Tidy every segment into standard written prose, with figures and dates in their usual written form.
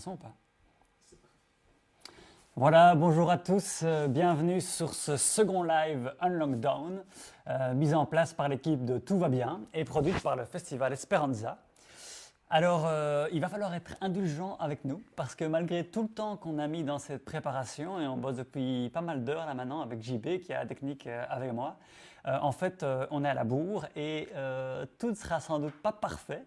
son ou pas? Voilà, bonjour à tous, bienvenue sur ce second live Unlockdown, mis en place par l'équipe de Tout va bien et produite par le festival Esperanza. Alors, il va falloir être indulgent avec nous parce que malgré tout le temps qu'on a mis dans cette préparation, et on bosse depuis pas mal d'heures là maintenant avec JB qui a la technique avec moi, en fait, on est à la bourre et tout ne sera sans doute pas parfait,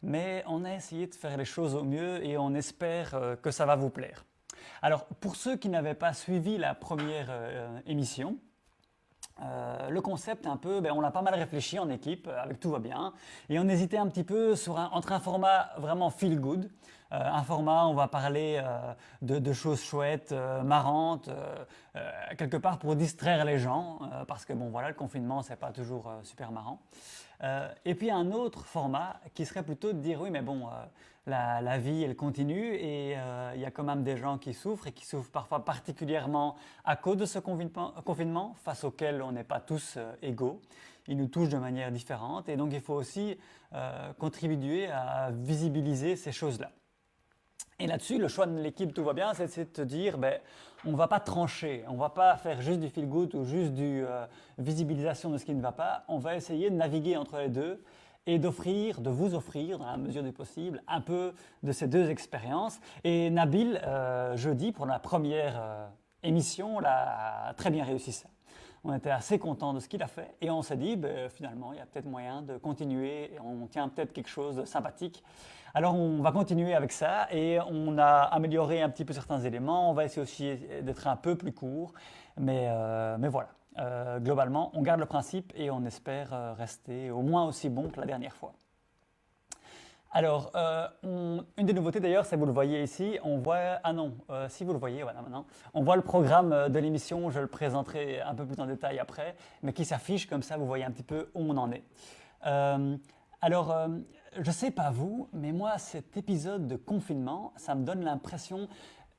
mais on a essayé de faire les choses au mieux et on espère que ça va vous plaire. Alors, pour ceux qui n'avaient pas suivi la première émission, le concept un peu, on l'a pas mal réfléchi en équipe, avec Tout va bien, et on hésitait un petit peu entre un format vraiment feel good, un format où on va parler de choses chouettes, marrantes, quelque part pour distraire les gens, parce que bon voilà, le confinement c'est pas toujours super marrant. Et puis un autre format qui serait plutôt de dire oui mais bon, la vie elle continue et il y a quand même des gens qui souffrent et qui souffrent parfois particulièrement à cause de ce confinement face auquel on n'est pas tous égaux. Il nous touche de manière différente et donc il faut aussi contribuer à visibiliser ces choses-là. Et là-dessus, le choix de l'équipe Tout va bien, c'est de te dire, on ne va pas trancher, on ne va pas faire juste du feel good ou juste du visibilisation de ce qui ne va pas, on va essayer de naviguer entre les deux et de vous offrir, dans la mesure du possible, un peu de ces deux expériences. Et Nabil, jeudi, pour la première émission, a très bien réussi ça. On était assez contents de ce qu'il a fait et on s'est dit, finalement, il y a peut-être moyen de continuer et on tient peut-être quelque chose de sympathique. Alors on va continuer avec ça et on a amélioré un petit peu certains éléments. On va essayer aussi d'être un peu plus court, mais voilà. Globalement, on garde le principe et on espère rester au moins aussi bon que la dernière fois. Alors, une des nouveautés d'ailleurs, c'est vous le voyez ici, on voit, si vous le voyez, voilà maintenant, on voit le programme de l'émission, je le présenterai un peu plus en détail après, mais qui s'affiche comme ça, vous voyez un petit peu où on en est. Je ne sais pas vous, mais moi, cet épisode de confinement, ça me donne l'impression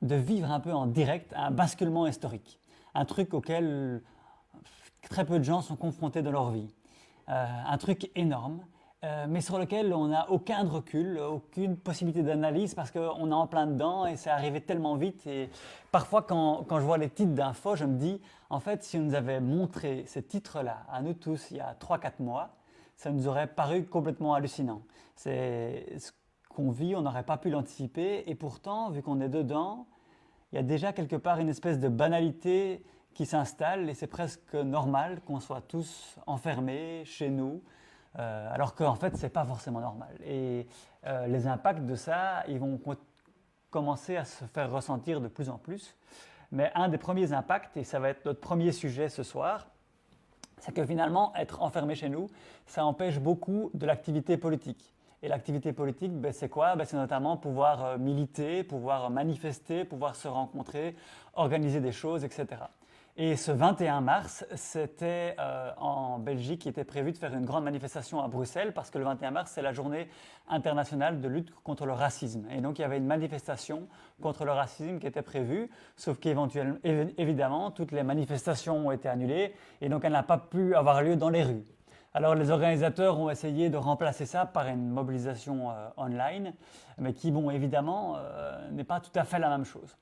de vivre un peu en direct un basculement historique, un truc auquel très peu de gens sont confrontés dans leur vie, un truc énorme. Mais sur lequel on n'a aucun recul, aucune possibilité d'analyse parce qu'on est en plein dedans et c'est arrivé tellement vite. Et parfois, quand je vois les titres d'infos, je me dis, en fait, si on nous avait montré ces titres-là à nous tous il y a 3-4 mois, ça nous aurait paru complètement hallucinant. C'est ce qu'on vit, on n'aurait pas pu l'anticiper. Et pourtant, vu qu'on est dedans, il y a déjà quelque part une espèce de banalité qui s'installe et c'est presque normal qu'on soit tous enfermés chez nous. Alors qu'en fait, ce n'est pas forcément normal. Et les impacts de ça, ils vont commencer à se faire ressentir de plus en plus. Mais un des premiers impacts, et ça va être notre premier sujet ce soir, c'est que finalement, être enfermé chez nous, ça empêche beaucoup de l'activité politique. Et l'activité politique, c'est quoi? C'est notamment pouvoir militer, pouvoir manifester, pouvoir se rencontrer, organiser des choses, etc. Et ce 21 mars, c'était en Belgique, il était prévu de faire une grande manifestation à Bruxelles parce que le 21 mars, c'est la journée internationale de lutte contre le racisme. Et donc, il y avait une manifestation contre le racisme qui était prévue, sauf qu'évidemment, toutes les manifestations ont été annulées et donc elle n'a pas pu avoir lieu dans les rues. Alors, les organisateurs ont essayé de remplacer ça par une mobilisation online, mais qui, évidemment, n'est pas tout à fait la même chose.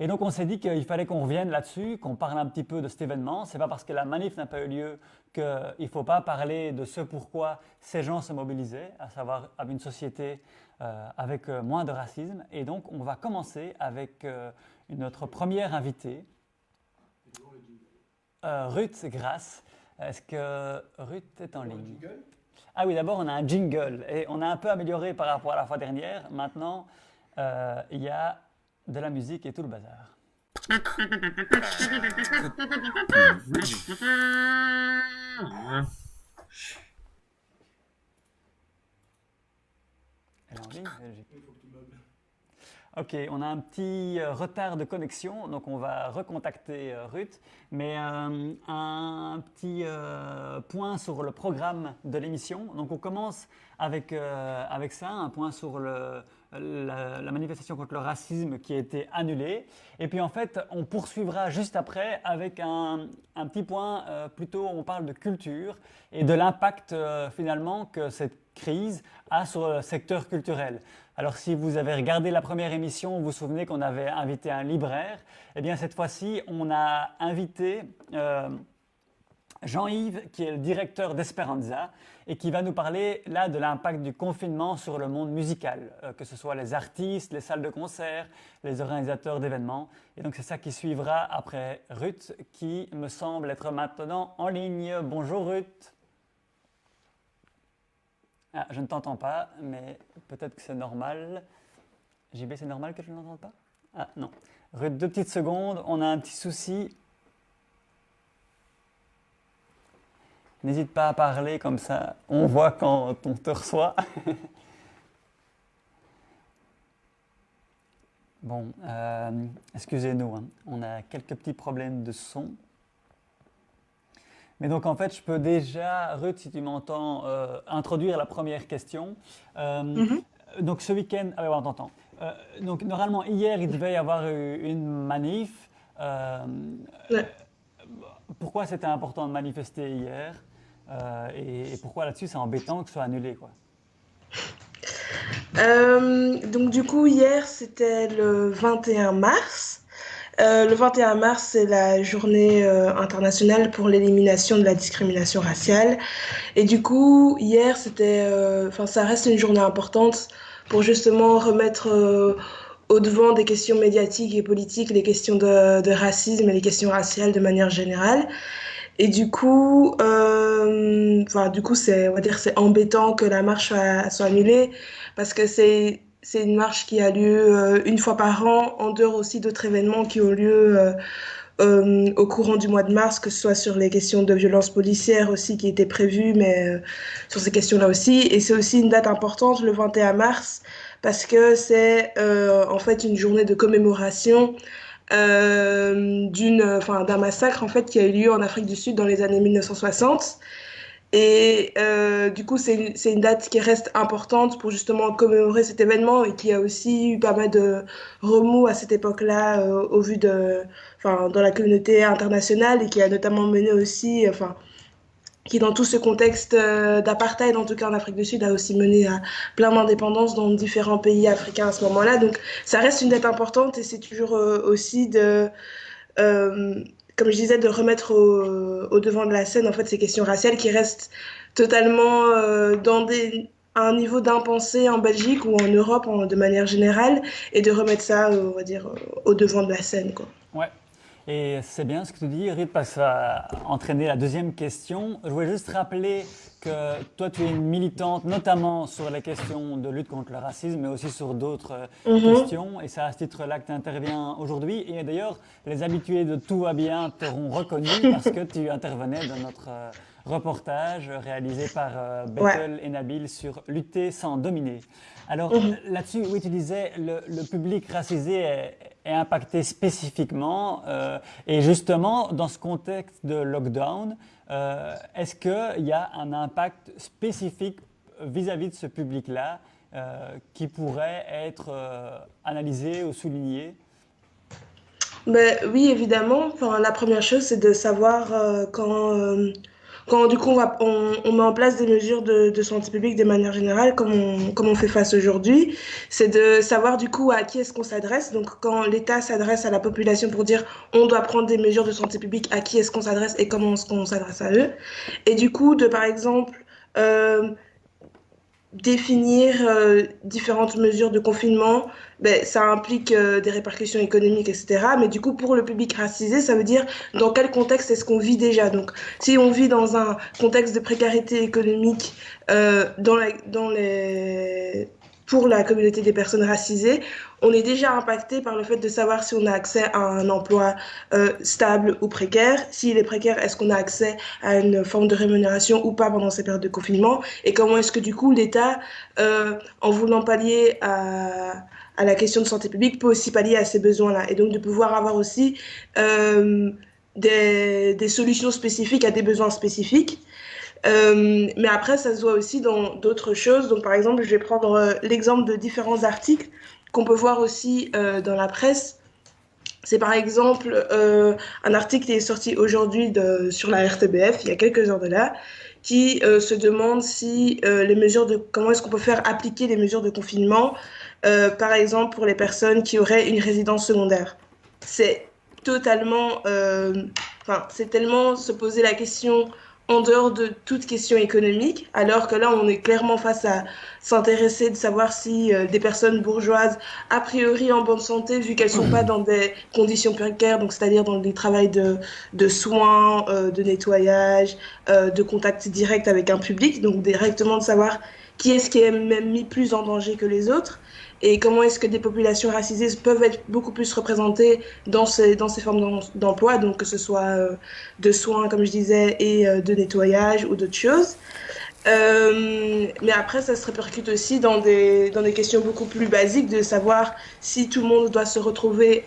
Et donc on s'est dit qu'il fallait qu'on revienne là-dessus, qu'on parle un petit peu de cet événement. Ce n'est pas parce que la manif n'a pas eu lieu qu'il ne faut pas parler de ce pourquoi ces gens se mobilisaient, à savoir une société avec moins de racisme. Et donc on va commencer avec notre première invitée, Ruth Grasse. Est-ce que Ruth est en ligne? Ah oui, d'abord on a un jingle et on a un peu amélioré par rapport à la fois dernière. Maintenant, il y a de la musique et tout le bazar. Elle est en ligne? Ok, on a un petit retard de connexion, donc on va recontacter Ruth. Mais un petit point sur le programme de l'émission. Donc on commence avec ça, un point sur la manifestation contre le racisme qui a été annulée. Et puis en fait, on poursuivra juste après avec un petit point plutôt, on parle de culture et de l'impact finalement que cette crise a sur le secteur culturel. Alors si vous avez regardé la première émission, vous vous souvenez qu'on avait invité un libraire. Eh bien cette fois-ci, on a invité Jean-Yves, qui est le directeur d'Esperanza, et qui va nous parler là de l'impact du confinement sur le monde musical, que ce soit les artistes, les salles de concert, les organisateurs d'événements. Et donc c'est ça qui suivra après Ruth, qui me semble être maintenant en ligne. Bonjour Ruth. Ah, je ne t'entends pas, mais peut-être que c'est normal. JB, c'est normal que je ne l'entende pas? Ah non. Ruth, 2 petites secondes, on a un petit souci. N'hésite pas à parler comme ça, on voit quand on te reçoit. Bon, excusez-nous, hein, on a quelques petits problèmes de son. Mais donc en fait, je peux déjà, Ruth, si tu m'entends, introduire la première question. Donc ce week-end, ah oui, on t'entend. Donc normalement, hier, il devait y avoir une manif. Ouais. Pourquoi c'était important de manifester hier? Et pourquoi là-dessus c'est embêtant que ce soit annulé, quoi. Donc du coup, hier, c'était le 21 mars. Le 21 mars, c'est la journée internationale pour l'élimination de la discrimination raciale. Et du coup, hier, ça reste une journée importante pour justement remettre au devant des questions médiatiques et politiques, les questions de racisme et les questions raciales de manière générale. Et on va dire, c'est embêtant que la marche soit annulée parce que c'est une marche qui a lieu une fois par an, en dehors aussi d'autres événements qui ont lieu au courant du mois de mars, que ce soit sur les questions de violence policière aussi qui étaient prévues, mais sur ces questions-là aussi. Et c'est aussi une date importante, le 21 mars, parce que c'est en fait une journée de commémoration d'un massacre en fait qui a eu lieu en Afrique du Sud dans les années 1960. Et du coup, c'est une date qui reste importante pour justement commémorer cet événement et qui a aussi eu pas mal de remous à cette époque-là dans la communauté internationale et qui a notamment mené aussi, qui dans tout ce contexte d'apartheid, en tout cas en Afrique du Sud, a aussi mené à plein d'indépendances dans différents pays africains à ce moment-là. Donc ça reste une date importante et c'est toujours aussi comme je disais, de remettre au devant de la scène en fait ces questions raciales qui restent totalement à un niveau d'impensé en Belgique ou en Europe de manière générale et de remettre ça, on va dire, au devant de la scène, quoi. Ouais. Et c'est bien ce que tu dis, Ruth, parce que ça va entraîner la deuxième question. Je voulais juste rappeler que toi, tu es une militante, notamment sur les questions de lutte contre le racisme, mais aussi sur d'autres questions. Et c'est à ce titre-là que tu interviens aujourd'hui. Et d'ailleurs, les habitués de Tout va bien t'auront reconnu parce que tu intervenais dans notre reportage réalisé par Bethel et Nabil sur Lutter sans dominer. Alors là-dessus, oui, tu disais, le public racisé est impacté spécifiquement. Et justement, dans ce contexte de lockdown, est-ce qu'il y a un impact spécifique vis-à-vis de ce public-là qui pourrait être analysé ou souligné? Ben, oui, évidemment. Enfin, la première chose, c'est de savoir quand du coup on met en place des mesures de santé publique de manière générale, comme on fait face aujourd'hui, c'est de savoir du coup à qui est-ce qu'on s'adresse. Donc quand l'État s'adresse à la population pour dire on doit prendre des mesures de santé publique, à qui est-ce qu'on s'adresse et comment est-ce qu'on s'adresse à eux. Et du coup, par exemple, euh, définir différentes mesures de confinement, ben, ça implique des répercussions économiques, etc. Mais du coup, pour le public racisé, ça veut dire dans quel contexte est-ce qu'on vit déjà. Donc, si on vit dans un contexte de précarité économique pour la communauté des personnes racisées, on est déjà impacté par le fait de savoir si on a accès à un emploi stable ou précaire. S'il est précaire, est-ce qu'on a accès à une forme de rémunération ou pas pendant ces périodes de confinement? Et comment est-ce que du coup l'État, en voulant pallier à la question de santé publique, peut aussi pallier à ces besoins-là? Et donc de pouvoir avoir aussi des solutions spécifiques à des besoins spécifiques. Mais après, ça se voit aussi dans d'autres choses. Donc, par exemple, je vais prendre l'exemple de différents articles qu'on peut voir aussi dans la presse. C'est par exemple un article qui est sorti aujourd'hui sur la RTBF, il y a quelques heures de là, qui se demandent si comment est-ce qu'on peut faire appliquer les mesures de confinement, par exemple pour les personnes qui auraient une résidence secondaire. C'est totalement, c'est tellement se poser la question en dehors de toute question économique, alors que là, on est clairement face à s'intéresser de savoir si des personnes bourgeoises, a priori en bonne santé, vu qu'elles ne sont pas dans des conditions précaires, donc c'est-à-dire dans des travails de soins, de nettoyage, de contact direct avec un public, donc directement de savoir qui est-ce qui est même mis plus en danger que les autres et comment est-ce que des populations racisées peuvent être beaucoup plus représentées dans ces formes d'emploi, donc que ce soit de soins, comme je disais, et de nettoyage ou d'autres choses. Mais après, ça se répercute aussi dans des questions beaucoup plus basiques de savoir si tout le monde doit se retrouver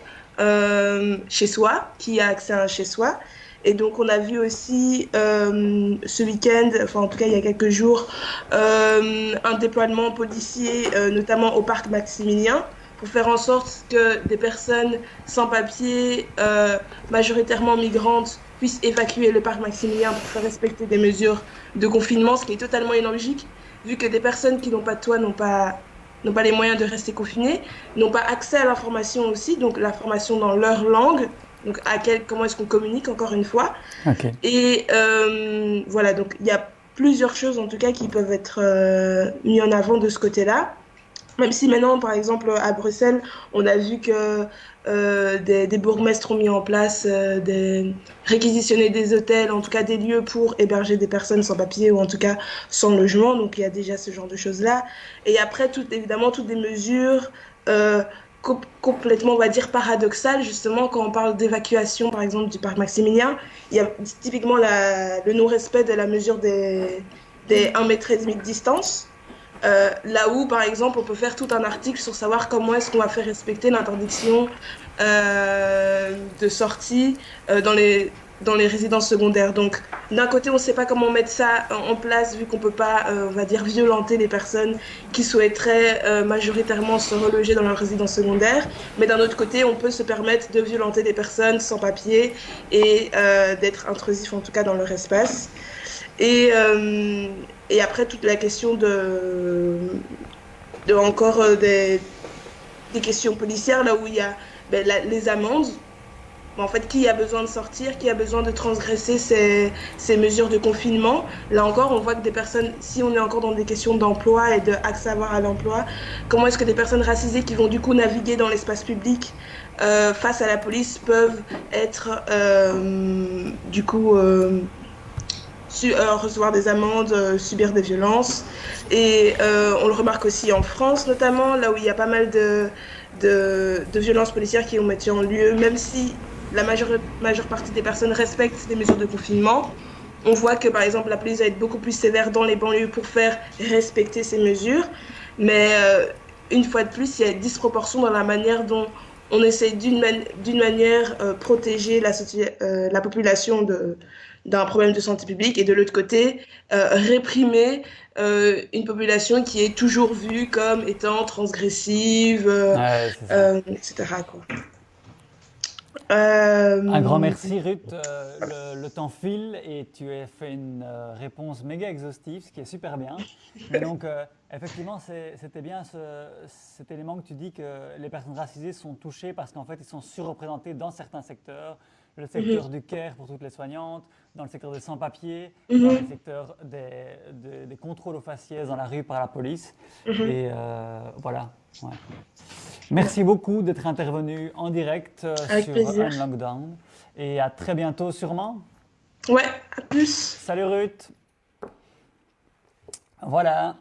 chez soi, qui a accès à un chez soi. Et donc, on a vu aussi ce week-end, enfin en tout cas il y a quelques jours, un déploiement policier, notamment au parc Maximilien, pour faire en sorte que des personnes sans papier, majoritairement migrantes, puissent évacuer le parc Maximilien pour faire respecter des mesures de confinement, ce qui est totalement illogique, vu que des personnes qui n'ont pas de toit n'ont pas les moyens de rester confinées, n'ont pas accès à l'information aussi, donc l'information dans leur langue, donc comment est-ce qu'on communique encore une fois. Ok. Et voilà, donc il y a plusieurs choses en tout cas qui peuvent être mises en avant de ce côté-là. Même si maintenant, par exemple, à Bruxelles, on a vu que des bourgmestres ont mis en place réquisitionner des hôtels, en tout cas des lieux pour héberger des personnes sans papier ou en tout cas sans logement. Donc il y a déjà ce genre de choses-là. Et après, évidemment, toutes des mesures complètement, on va dire, paradoxales, justement, quand on parle d'évacuation, par exemple, du parc Maximilien. Il y a typiquement le non-respect de la mesure des 1,5 m de distance. Là où, par exemple, on peut faire tout un article sur savoir comment est-ce qu'on va faire respecter l'interdiction de sortie dans les résidences secondaires. Donc, d'un côté, on ne sait pas comment mettre ça en place, vu qu'on ne peut pas, on va dire, violenter les personnes qui souhaiteraient majoritairement se reloger dans leur résidence secondaire. Mais d'un autre côté, on peut se permettre de violenter des personnes sans papier et d'être intrusif, en tout cas, dans leur espace. Et, euh, et après, toute la question encore des questions policières, là où il y a les amendes. En fait, qui a besoin de sortir, qui a besoin de transgresser ces mesures de confinement. Là encore, on voit que des personnes, si on est encore dans des questions d'emploi et d'accès à l'emploi, comment est-ce que des personnes racisées qui vont du coup naviguer dans l'espace public face à la police peuvent être du coup recevoir des amendes, subir des violences. Et on le remarque aussi en France notamment, là où il y a pas mal de violences policières qui ont été en lieu, même si la majeure partie des personnes respectent les mesures de confinement. On voit que, par exemple, la police va être beaucoup plus sévère dans les banlieues pour faire respecter ces mesures. Mais une fois de plus, il y a une disproportion dans la manière dont on essaie d'une manière protéger la population d'un problème de santé publique et de l'autre côté, réprimer une population qui est toujours vue comme étant transgressive, Ouais, c'est ça. etc., quoi. Un grand merci Ruth. Le temps file et tu as fait une réponse méga exhaustive, ce qui est super bien. Mais donc effectivement, c'était bien cet élément que tu dis que les personnes racisées sont touchées parce qu'en fait ils sont surreprésentés dans certains secteurs. Le secteur du care pour toutes les soignantes, dans le secteur des sans-papiers, dans le secteur des contrôles aux faciès dans la rue par la police. Et voilà. Ouais. Merci beaucoup d'être intervenu en direct Avec sur plaisir. Unlockdown et à très bientôt sûrement. Ouais, à plus. Salut Ruth. Voilà.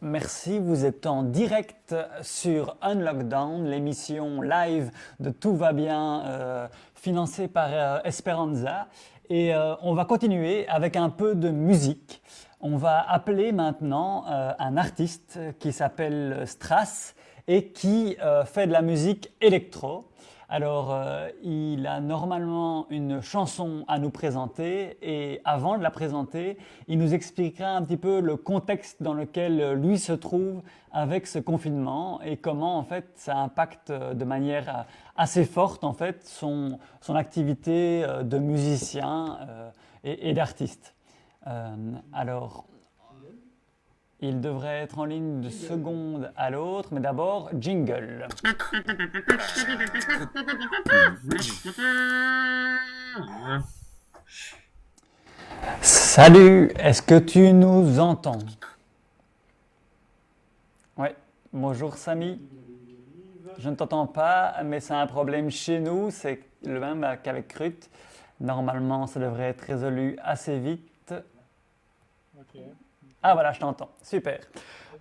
Merci, vous êtes en direct sur Unlockdown, l'émission live de Tout va bien, financée par Esperanza. Et on va continuer avec un peu de musique. On va appeler maintenant un artiste qui s'appelle Strass et qui fait de la musique électro. Alors, il a normalement une chanson à nous présenter et avant de la présenter, il nous expliquera un petit peu le contexte dans lequel lui se trouve avec ce confinement et comment en fait ça impacte de manière assez forte en fait son activité de musicien et d'artiste. Alors, il devrait être en ligne de seconde à l'autre, mais d'abord, jingle. Salut, est-ce que tu nous entends? Oui, bonjour Samy. Je ne t'entends pas, mais c'est un problème chez nous, c'est le même qu'avec Crut. Normalement, ça devrait être résolu assez vite. Ok. Ah voilà, je t'entends. Super.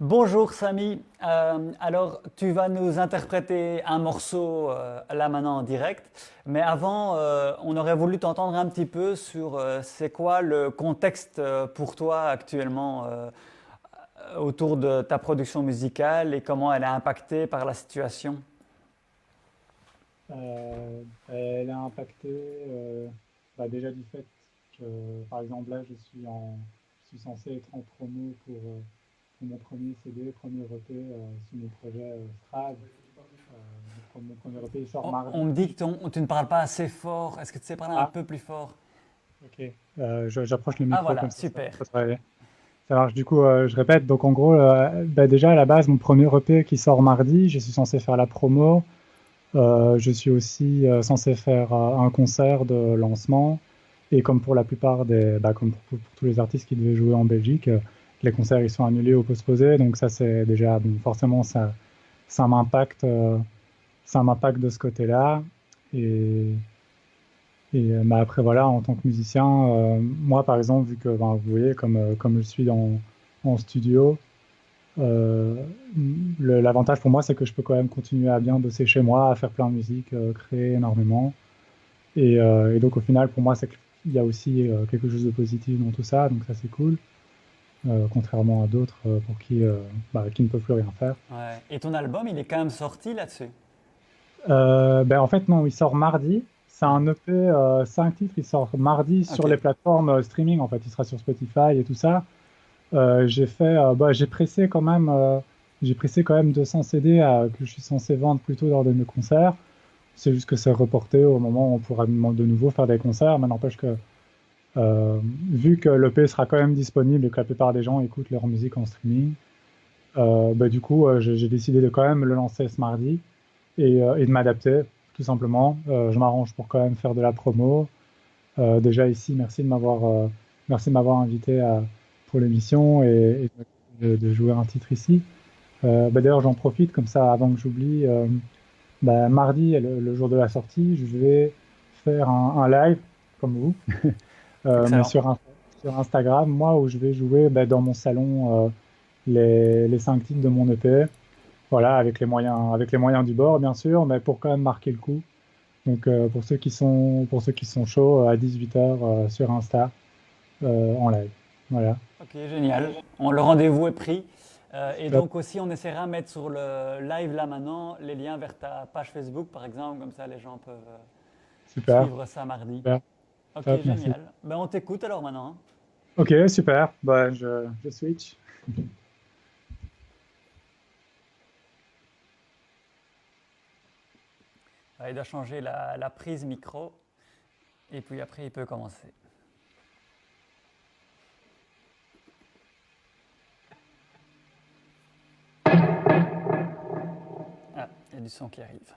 Bonjour Samy. Alors, tu vas nous interpréter un morceau là maintenant en direct. Mais avant, on aurait voulu t'entendre un petit peu sur c'est quoi le contexte pour toi actuellement autour de ta production musicale et comment elle est impactée par la situation. Elle a impacté déjà du fait que, par exemple, là, je suis censé être en promo pour mon premier CD, premier EP sur mon projet Strad. Mon premier EP il sort mardi. On me dit que tu ne parles pas assez fort. Est-ce que tu sais parler un Ah, peu plus fort? ok. J'approche le Ah micro voilà, comme super. ça devrait aller. Ça marche. Du coup, je répète. Donc, en gros, déjà à la base, mon premier EP qui sort mardi, je suis censé faire la promo. Je suis aussi censé faire un concert de lancement. Et comme pour la plupart comme pour tous les artistes qui devaient jouer en Belgique, les concerts ils sont annulés ou postposés. Donc ça c'est déjà bon, forcément ça m'impacte, ça m'impacte de ce côté-là. Et, après voilà, en tant que musicien, moi par exemple, vu que vous voyez comme je suis en studio, euh, l'avantage pour moi, c'est que je peux quand même continuer à bien bosser chez moi, à faire plein de musique, créer énormément. Et donc, au final, pour moi, c'est qu'il y a aussi quelque chose de positif dans tout ça, donc ça, c'est cool. Contrairement à d'autres pour qui ne peuvent plus rien faire. Ouais. Et ton album, il est quand même sorti là-dessus? En fait, non, il sort mardi. C'est Ah, un EP, 5 titres, il sort mardi sur ok. les plateformes streaming. En fait, il sera sur Spotify et tout ça. J'ai pressé quand même 200 CD que je suis censé vendre plutôt lors de mes concerts. C'est juste que c'est reporté au moment où on pourra de nouveau faire des concerts. Mais n'empêche que, euh, vu que l'EP sera quand même disponible et que la plupart des gens écoutent leur musique en streaming, du coup, j'ai décidé de quand même le lancer ce mardi et de m'adapter, tout simplement. Je m'arrange pour quand même faire de la promo. Déjà ici, merci de m'avoir invité pour l'émission et de jouer un titre ici. D'ailleurs, j'en profite comme ça avant que j'oublie. Mardi, le jour de la sortie, je vais faire un live comme vous, mais Excellent. sur Instagram, moi, où je vais jouer dans mon salon les 5 titres de mon EP. Voilà, avec les moyens du bord, bien sûr, mais pour quand même marquer le coup. Donc, pour ceux qui sont chauds, à 18h sur Insta, en live. Voilà. Ok, génial. Le rendez-vous est pris. Et Top. donc aussi, on essaiera de mettre sur le live là maintenant les liens vers ta page Facebook, par exemple, comme ça les gens peuvent Super. suivre ça mardi. Super. Ok, Top, merci. génial. Ben, on t'écoute alors maintenant, hein. Ok, super. Je switch. Il doit changer la prise micro et puis après il peut commencer. Ah, il y a du son qui arrive.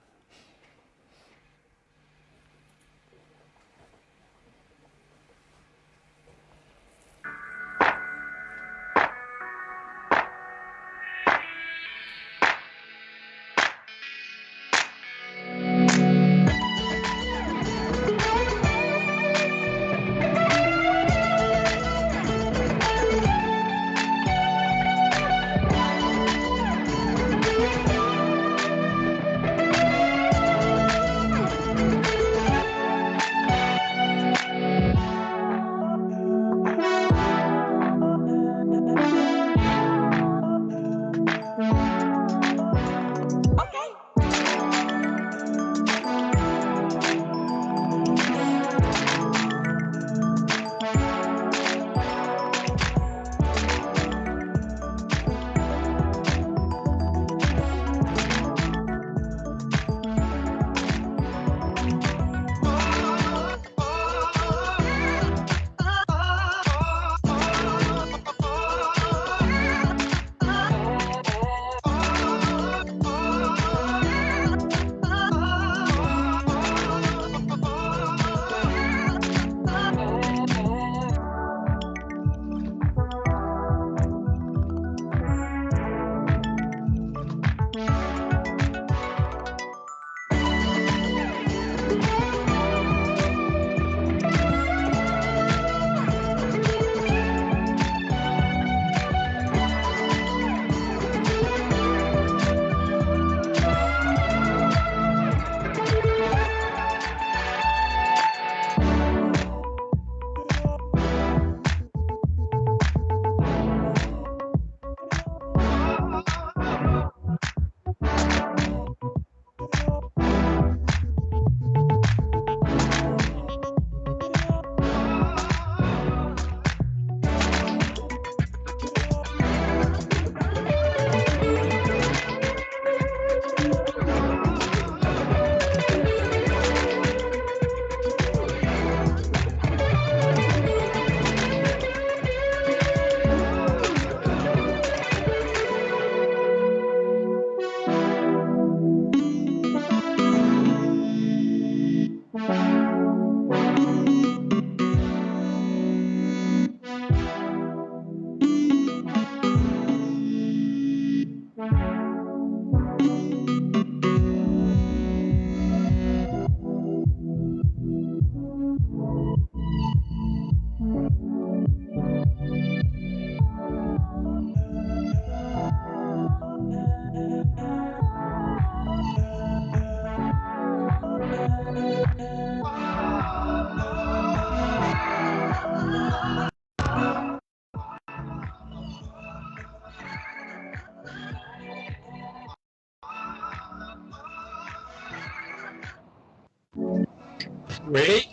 Oui.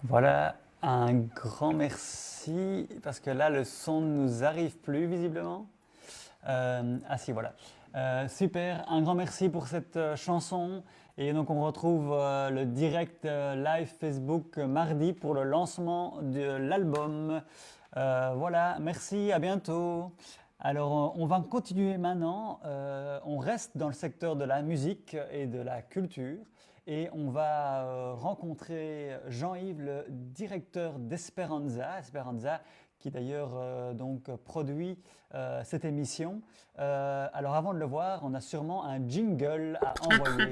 Voilà, un grand merci, parce que là, le son ne nous arrive plus visiblement. Ah si, voilà. Super, un grand merci pour cette chanson. Et donc on retrouve le direct live Facebook mardi pour le lancement de l'album. Voilà, merci, à bientôt. Alors on va continuer maintenant. On reste dans le secteur de la musique et de la culture. Et on va rencontrer Jean-Yves, le directeur d'Esperanza. Esperanza qui d'ailleurs donc produit cette émission. Alors avant de le voir, on a sûrement un jingle à envoyer.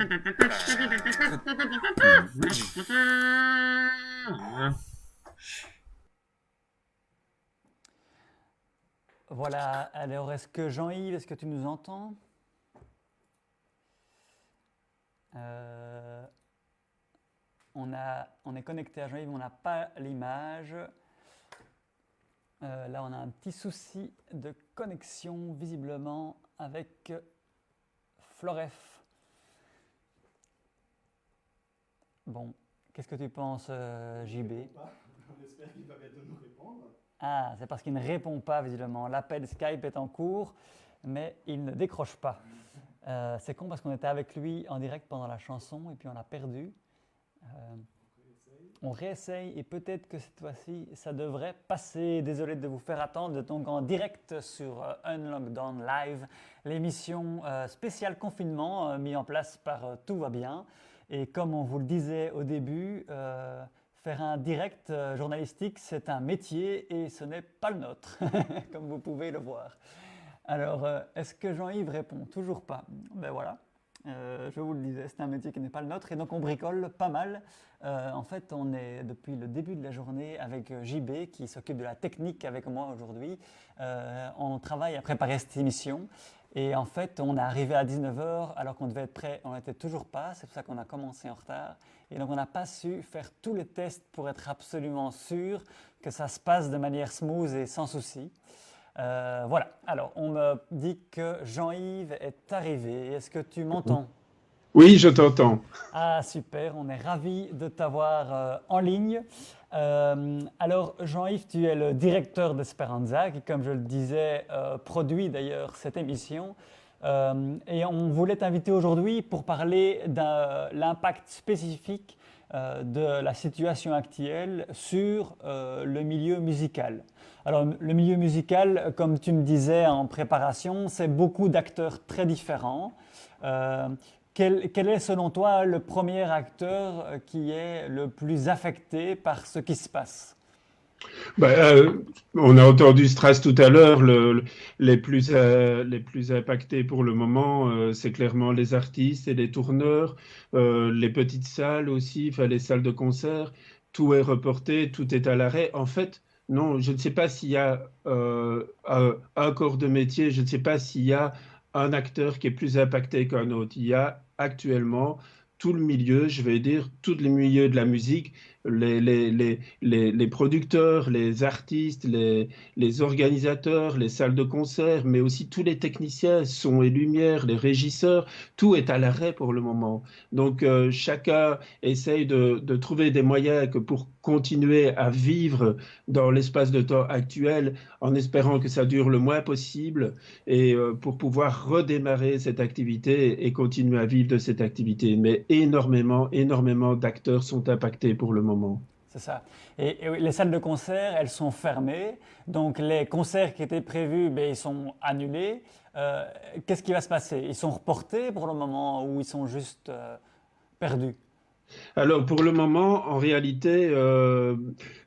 Voilà, alors est-ce que Jean-Yves, est-ce que tu nous entends? On est connecté à Jean-Yves, on n'a pas l'image. Là, on a un petit souci de connexion, visiblement, avec Floref. Bon, qu'est-ce que tu penses, JB? On espère qu'il va bientôt nous répondre. Ah, c'est parce qu'il ne répond pas, visiblement. L'appel Skype est en cours, mais il ne décroche pas. C'est con parce qu'on était avec lui en direct pendant la chanson et puis on l'a perdu. On réessaye et peut-être que cette fois-ci, ça devrait passer. Désolé de vous faire attendre. Donc en direct sur Unlockdown Live, l'émission spéciale confinement mise en place par Tout va bien. Et comme on vous le disait au début, faire un direct journalistique, c'est un métier et ce n'est pas le nôtre, comme vous pouvez le voir. Alors, est-ce que Jean-Yves répond? Toujours pas. Ben voilà. Je vous le disais, c'est un métier qui n'est pas le nôtre et donc on bricole pas mal. En fait, on est depuis le début de la journée avec JB qui s'occupe de la technique avec moi aujourd'hui. On travaille à préparer cette émission et en fait, on est arrivé à 19h alors qu'on devait être prêt. On n'était toujours pas, c'est pour ça qu'on a commencé en retard. Et donc, on n'a pas su faire tous les tests pour être absolument sûr que ça se passe de manière smooth et sans souci. Voilà, alors on me dit que Jean-Yves est arrivé. Est-ce que tu m'entends? Oui, je t'entends. Ah super, on est ravis de t'avoir en ligne. Alors Jean-Yves, tu es le directeur d'Esperanza qui, comme je le disais, produit d'ailleurs cette émission. Et on voulait t'inviter aujourd'hui pour parler de l'impact spécifique de la situation actuelle sur le milieu musical. Alors, le milieu musical, comme tu me disais en préparation, c'est beaucoup d'acteurs très différents. Quel est, selon toi, le premier acteur qui est le plus affecté par ce qui se passe? On a entendu Strass tout à l'heure, les plus impactés pour le moment, c'est clairement les artistes et les tourneurs, les petites salles aussi, enfin les salles de concert, tout est reporté, tout est à l'arrêt. En fait, non, je ne sais pas s'il y a un corps de métier, je ne sais pas s'il y a un acteur qui est plus impacté qu'un autre. Il y a actuellement tout le milieu, je vais dire, tous les milieux de la musique, les producteurs, les artistes, les organisateurs, les salles de concert, mais aussi tous les techniciens, son et lumière, les régisseurs, tout est à l'arrêt pour le moment. Donc chacun essaye de trouver des moyens que pour continuer à vivre dans l'espace de temps actuel en espérant que ça dure le moins possible et pour pouvoir redémarrer cette activité et continuer à vivre de cette activité. Mais énormément d'acteurs sont impactés pour le moment. C'est ça. Et oui, les salles de concert, elles sont fermées. Donc les concerts qui étaient prévus, ils sont annulés. Qu'est-ce qui va se passer? Ils sont reportés pour le moment ou ils sont juste perdu? Alors pour le moment, en réalité,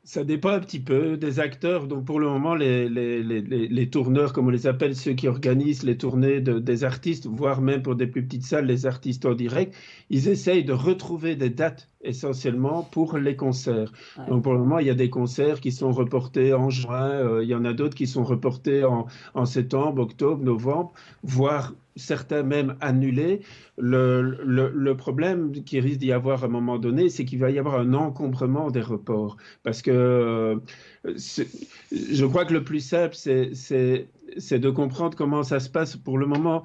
ça dépend un petit peu des acteurs. Donc pour le moment, les tourneurs, comme on les appelle, ceux qui organisent les tournées des artistes, voire même pour des plus petites salles, les artistes en direct, ils essayent de retrouver des dates essentiellement pour les concerts. Ouais. Donc pour le moment, il y a des concerts qui sont reportés en juin, il y en a d'autres qui sont reportés en septembre, octobre, novembre, voire certains même annulés. Le problème qui risque d'y avoir à un moment donné, c'est qu'il va y avoir un encombrement des reports. Parce que je crois que le plus simple, c'est de comprendre comment ça se passe pour le moment.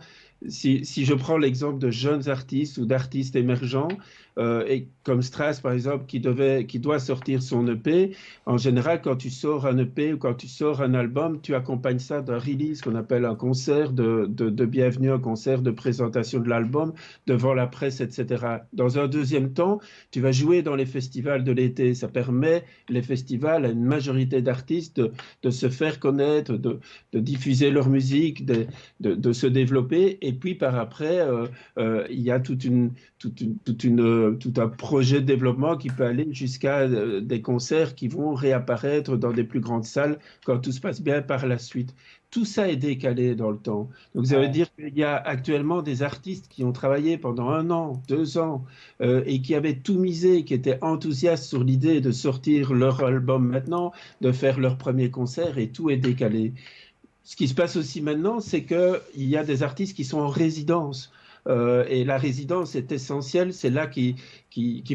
Si je prends l'exemple de jeunes artistes ou d'artistes émergents, et comme Strass par exemple, qui doit sortir son EP, en général, quand tu sors un EP ou quand tu sors un album, tu accompagnes ça d'un release qu'on appelle un concert de bienvenue, un concert de présentation de l'album devant la presse, etc. Dans un deuxième temps, tu vas jouer dans les festivals de l'été. Ça permet les festivals à une majorité d'artistes de se faire connaître, de diffuser leur musique, de se développer. Et puis par après, il y a tout un projet de développement qui peut aller jusqu'à des concerts qui vont réapparaître dans des plus grandes salles quand tout se passe bien par la suite. Tout ça est décalé dans le temps. Donc ça veut dire qu'il y a actuellement des artistes qui ont travaillé pendant 1 an, 2 ans, et qui avaient tout misé, qui étaient enthousiastes sur l'idée de sortir leur album maintenant, de faire leur premier concert, et tout est décalé. Ce qui se passe aussi maintenant, c'est qu'il y a des artistes qui sont en résidence. Et la résidence est essentielle, c'est là qui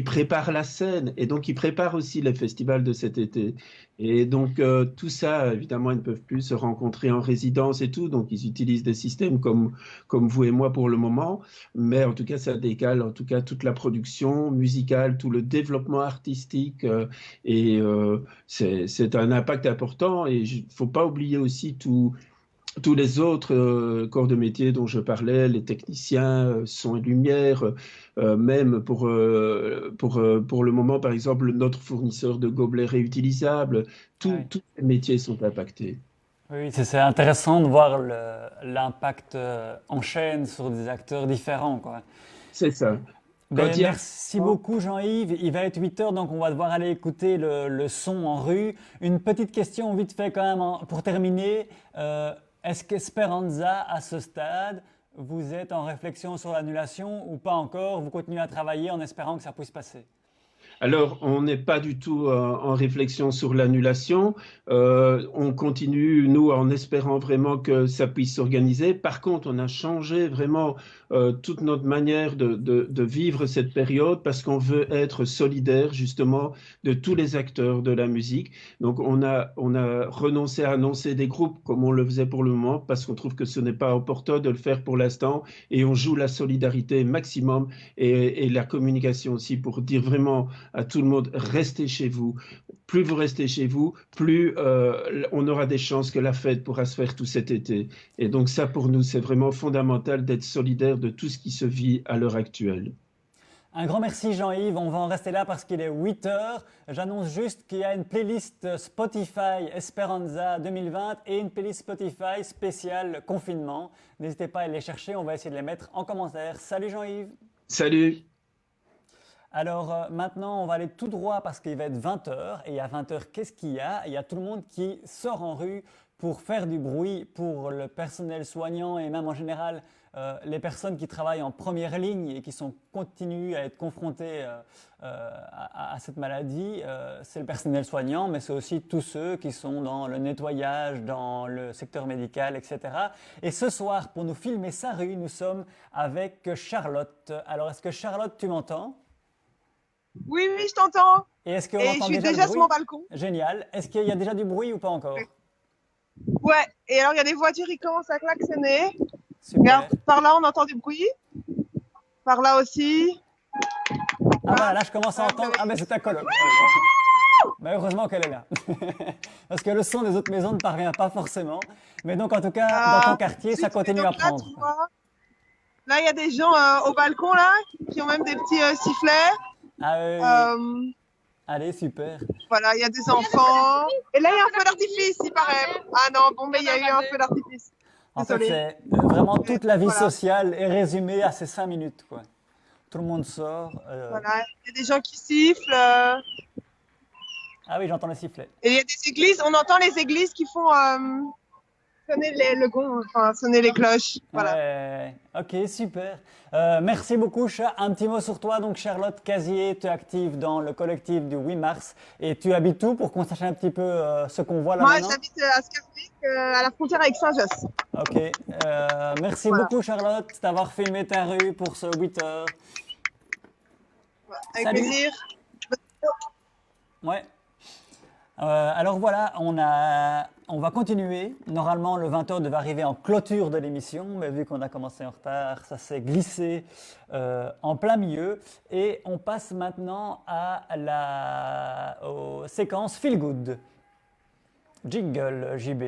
prépare la scène et donc qui prépare aussi les festivals de cet été. Et donc tout ça, évidemment, ils ne peuvent plus se rencontrer en résidence et tout, donc ils utilisent des systèmes comme vous et moi pour le moment, mais en tout cas ça décale en tout cas toute la production musicale, tout le développement artistique, et c'est un impact important et il ne faut pas oublier aussi tous les autres corps de métier dont je parlais, les techniciens, son et lumière, même pour le moment, par exemple, notre fournisseur de gobelets réutilisables, tous les métiers sont impactés. Oui, c'est intéressant de voir l'impact en chaîne sur des acteurs différents, quoi. C'est ça. Merci beaucoup Jean-Yves. Il va être 8 heures, donc on va devoir aller écouter le son en rue. Une petite question vite fait quand même pour terminer. Est-ce qu'Esperanza, à ce stade, vous êtes en réflexion sur l'annulation ou pas encore? Vous continuez à travailler en espérant que ça puisse passer? Alors, on n'est pas du tout en réflexion sur l'annulation. On continue, nous, en espérant vraiment que ça puisse s'organiser. Par contre, on a changé vraiment toute notre manière de vivre cette période parce qu'on veut être solidaire, justement, de tous les acteurs de la musique. Donc, on a renoncé à annoncer des groupes comme on le faisait pour le moment parce qu'on trouve que ce n'est pas opportun de le faire pour l'instant. Et on joue la solidarité maximum et la communication aussi pour dire vraiment à tout le monde, restez chez vous. Plus vous restez chez vous, plus on aura des chances que la fête pourra se faire tout cet été. Et donc ça, pour nous, c'est vraiment fondamental d'être solidaire de tout ce qui se vit à l'heure actuelle. Un grand merci Jean-Yves, on va en rester là parce qu'il est 8 heures. J'annonce juste qu'il y a une playlist Spotify Esperanza 2020 et une playlist Spotify spéciale confinement. N'hésitez pas à les chercher, on va essayer de les mettre en commentaire. Salut Jean-Yves. Salut. Alors maintenant, on va aller tout droit parce qu'il va être 20 heures. Et à 20 heures, qu'est-ce qu'il y a? Il y a tout le monde qui sort en rue pour faire du bruit pour le personnel soignant et même en général les personnes qui travaillent en première ligne et qui continuent à être confrontées à cette maladie. C'est le personnel soignant, mais c'est aussi tous ceux qui sont dans le nettoyage, dans le secteur médical, etc. Et ce soir, pour nous filmer sa rue, nous sommes avec Charlotte. Alors, est-ce que Charlotte, tu m'entends? Oui, oui, je t'entends. Et est-ce qu'on Et entend je suis déjà déjà le sur mon bruit? balcon. Génial. Est-ce qu'il y a déjà du bruit ou pas encore? Ouais, et alors il y a des voitures qui commencent à klaxonner. Super. Regarde, par là on entend du bruit. Par là aussi. Ah voilà, là je commence à entendre. Ah mais c'est ta coloc. Mais heureusement qu'elle est là. Parce que le son des autres maisons ne parvient pas forcément. Mais donc en tout cas, dans ton quartier, ça continue à prendre. Là, il y a des gens au balcon là, qui ont même des petits sifflets. Ah oui. Allez, super. Voilà, il y a des enfants. Et là, il y a un feu d'artifice, il paraît. Ah non, bon, mais il y a eu un feu d'artifice. En fait, c'est vraiment toute la vie sociale est résumée à ces 5 minutes, quoi. Tout le monde sort. Voilà, il y a des gens qui sifflent. Ah oui, j'entends le sifflet. Et il y a des églises, on entend les églises qui font sonner le gong, enfin sonner les cloches. Voilà. Ouais, ok, super. Merci beaucoup, Un petit mot sur toi. Donc, Charlotte Casier, tu es active dans le collectif du 8 mars et tu habites où pour qu'on sache un petit peu ce qu'on voit là Moi, maintenant? j'habite à Scarbeck, à la frontière avec Saint-Josse. Ok, merci Voilà. beaucoup, Charlotte, d'avoir filmé ta rue pour ce 8 heures. Avec Salut. plaisir. Ouais. Alors voilà, on va continuer. Normalement, le 20h devait arriver en clôture de l'émission, mais vu qu'on a commencé en retard, ça s'est glissé en plein milieu. Et on passe maintenant aux séquences Feel Good. Jingle, JB.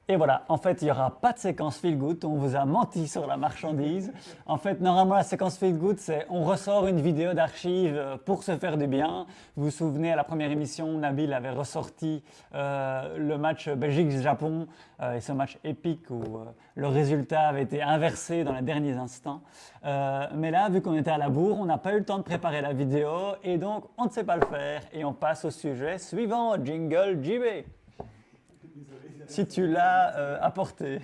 Et voilà, en fait, il n'y aura pas de séquence feel good, on vous a menti sur la marchandise. En fait, normalement, la séquence feel good, c'est on ressort une vidéo d'archives pour se faire du bien. Vous vous souvenez, à la première émission, Nabil avait ressorti le match Belgique-Japon, et ce match épique où le résultat avait été inversé dans les derniers instants. Mais là, vu qu'on était à la bourre, on n'a pas eu le temps de préparer la vidéo, et donc on ne sait pas le faire. Et on passe au sujet suivant, jingle JB. Si tu l'as apporté.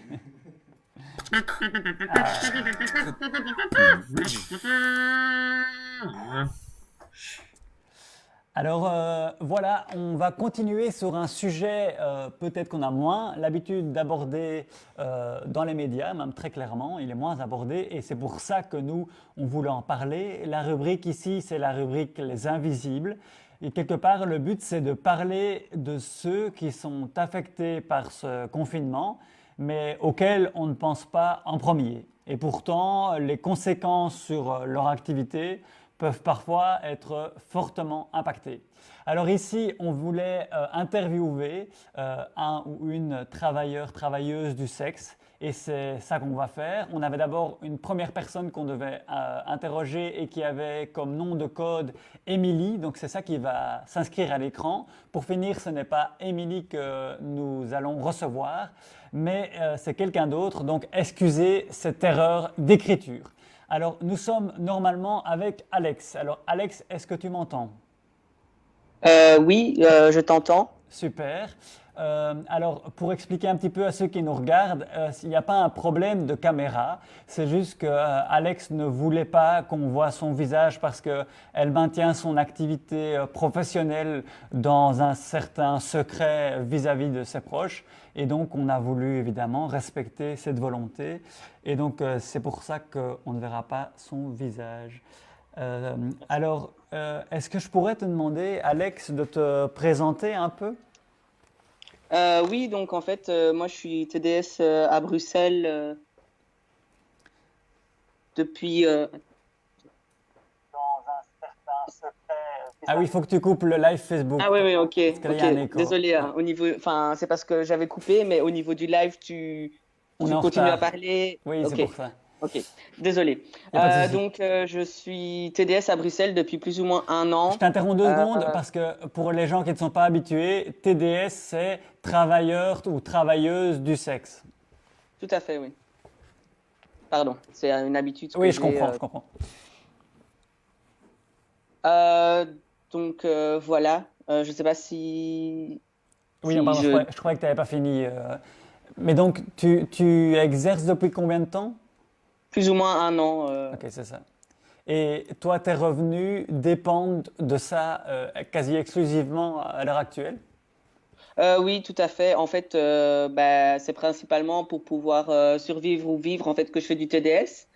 Alors voilà, on va continuer sur un sujet peut-être qu'on a moins l'habitude d'aborder dans les médias, même très clairement, il est moins abordé et c'est pour ça que nous, on voulait en parler. La rubrique ici, c'est la rubrique Les Invisibles. Et quelque part, le but, c'est de parler de ceux qui sont affectés par ce confinement, mais auxquels on ne pense pas en premier. Et pourtant, les conséquences sur leur activité peuvent parfois être fortement impactées. Alors ici, on voulait interviewer un ou une travailleuse du sexe. Et c'est ça qu'on va faire. On avait d'abord une première personne qu'on devait interroger et qui avait comme nom de code Émilie. Donc c'est ça qui va s'inscrire à l'écran. Pour finir, ce n'est pas Émilie que nous allons recevoir, mais c'est quelqu'un d'autre. Donc excusez cette erreur d'écriture. Alors nous sommes normalement avec Alex. Alors Alex, est-ce que tu m'entends? Oui, je t'entends. Super. Alors, pour expliquer un petit peu à ceux qui nous regardent, il n'y a pas un problème de caméra. C'est juste que Alex ne voulait pas qu'on voit son visage parce qu'elle maintient son activité professionnelle dans un certain secret vis-à-vis de ses proches. Et donc, on a voulu évidemment respecter cette volonté. Et donc, c'est pour ça qu'on ne verra pas son visage. Alors, est-ce que je pourrais te demander, Alex, de te présenter un peu? Oui, donc en fait, moi je suis TDS à Bruxelles depuis. Dans un certain secret. Ah oui, il faut que tu coupes le live Facebook. Ah oui, oui, ok. Parce qu'il y a un écho. Désolé, hein, au niveau, enfin, c'est parce que j'avais coupé, mais au niveau du live, tu On est en continues à retard. parler. Oui, Ok, c'est pour ça. ok. Désolé. Y a pas de souci. Donc, je suis TDS à Bruxelles depuis plus ou moins un an. Je t'interromps 2 secondes parce que pour les gens qui ne sont pas habitués, TDS, c'est travailleur ou travailleuse du sexe. Tout à fait, oui. Pardon, c'est une habitude. Oui, que je j'ai, comprends, je comprends. Donc voilà, je ne sais pas si. Oui, si non, pardon, je- je croyais que tu n'avais pas fini. Mais donc, tu exerces depuis combien de temps? Plus ou moins un an. Ok, c'est ça. Et toi, tes revenus dépendent de ça quasi exclusivement à l'heure actuelle? Oui, tout à fait. En fait, c'est principalement pour pouvoir survivre ou vivre en fait que je fais du TDS.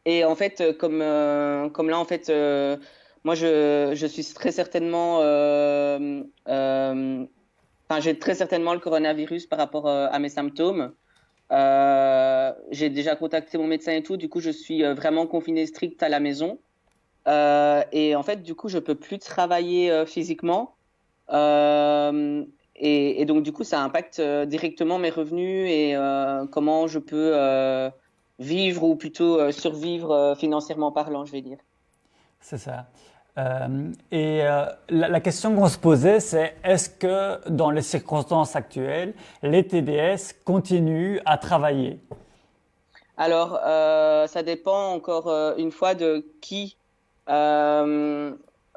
Et en fait, comme là, en fait, moi, je suis très certainement, enfin, j'ai très certainement le coronavirus par rapport à mes symptômes. J'ai déjà contacté mon médecin et tout. Du coup, je suis vraiment confinée strict à la maison. Et en fait, du coup, je peux plus travailler physiquement. Et donc, du coup, ça impacte directement mes revenus et comment je peux vivre ou plutôt survivre financièrement parlant, je vais dire. C'est ça. La question qu'on se posait, c'est est-ce que dans les circonstances actuelles, les TDS continuent à travailler? Alors, ça dépend encore une fois de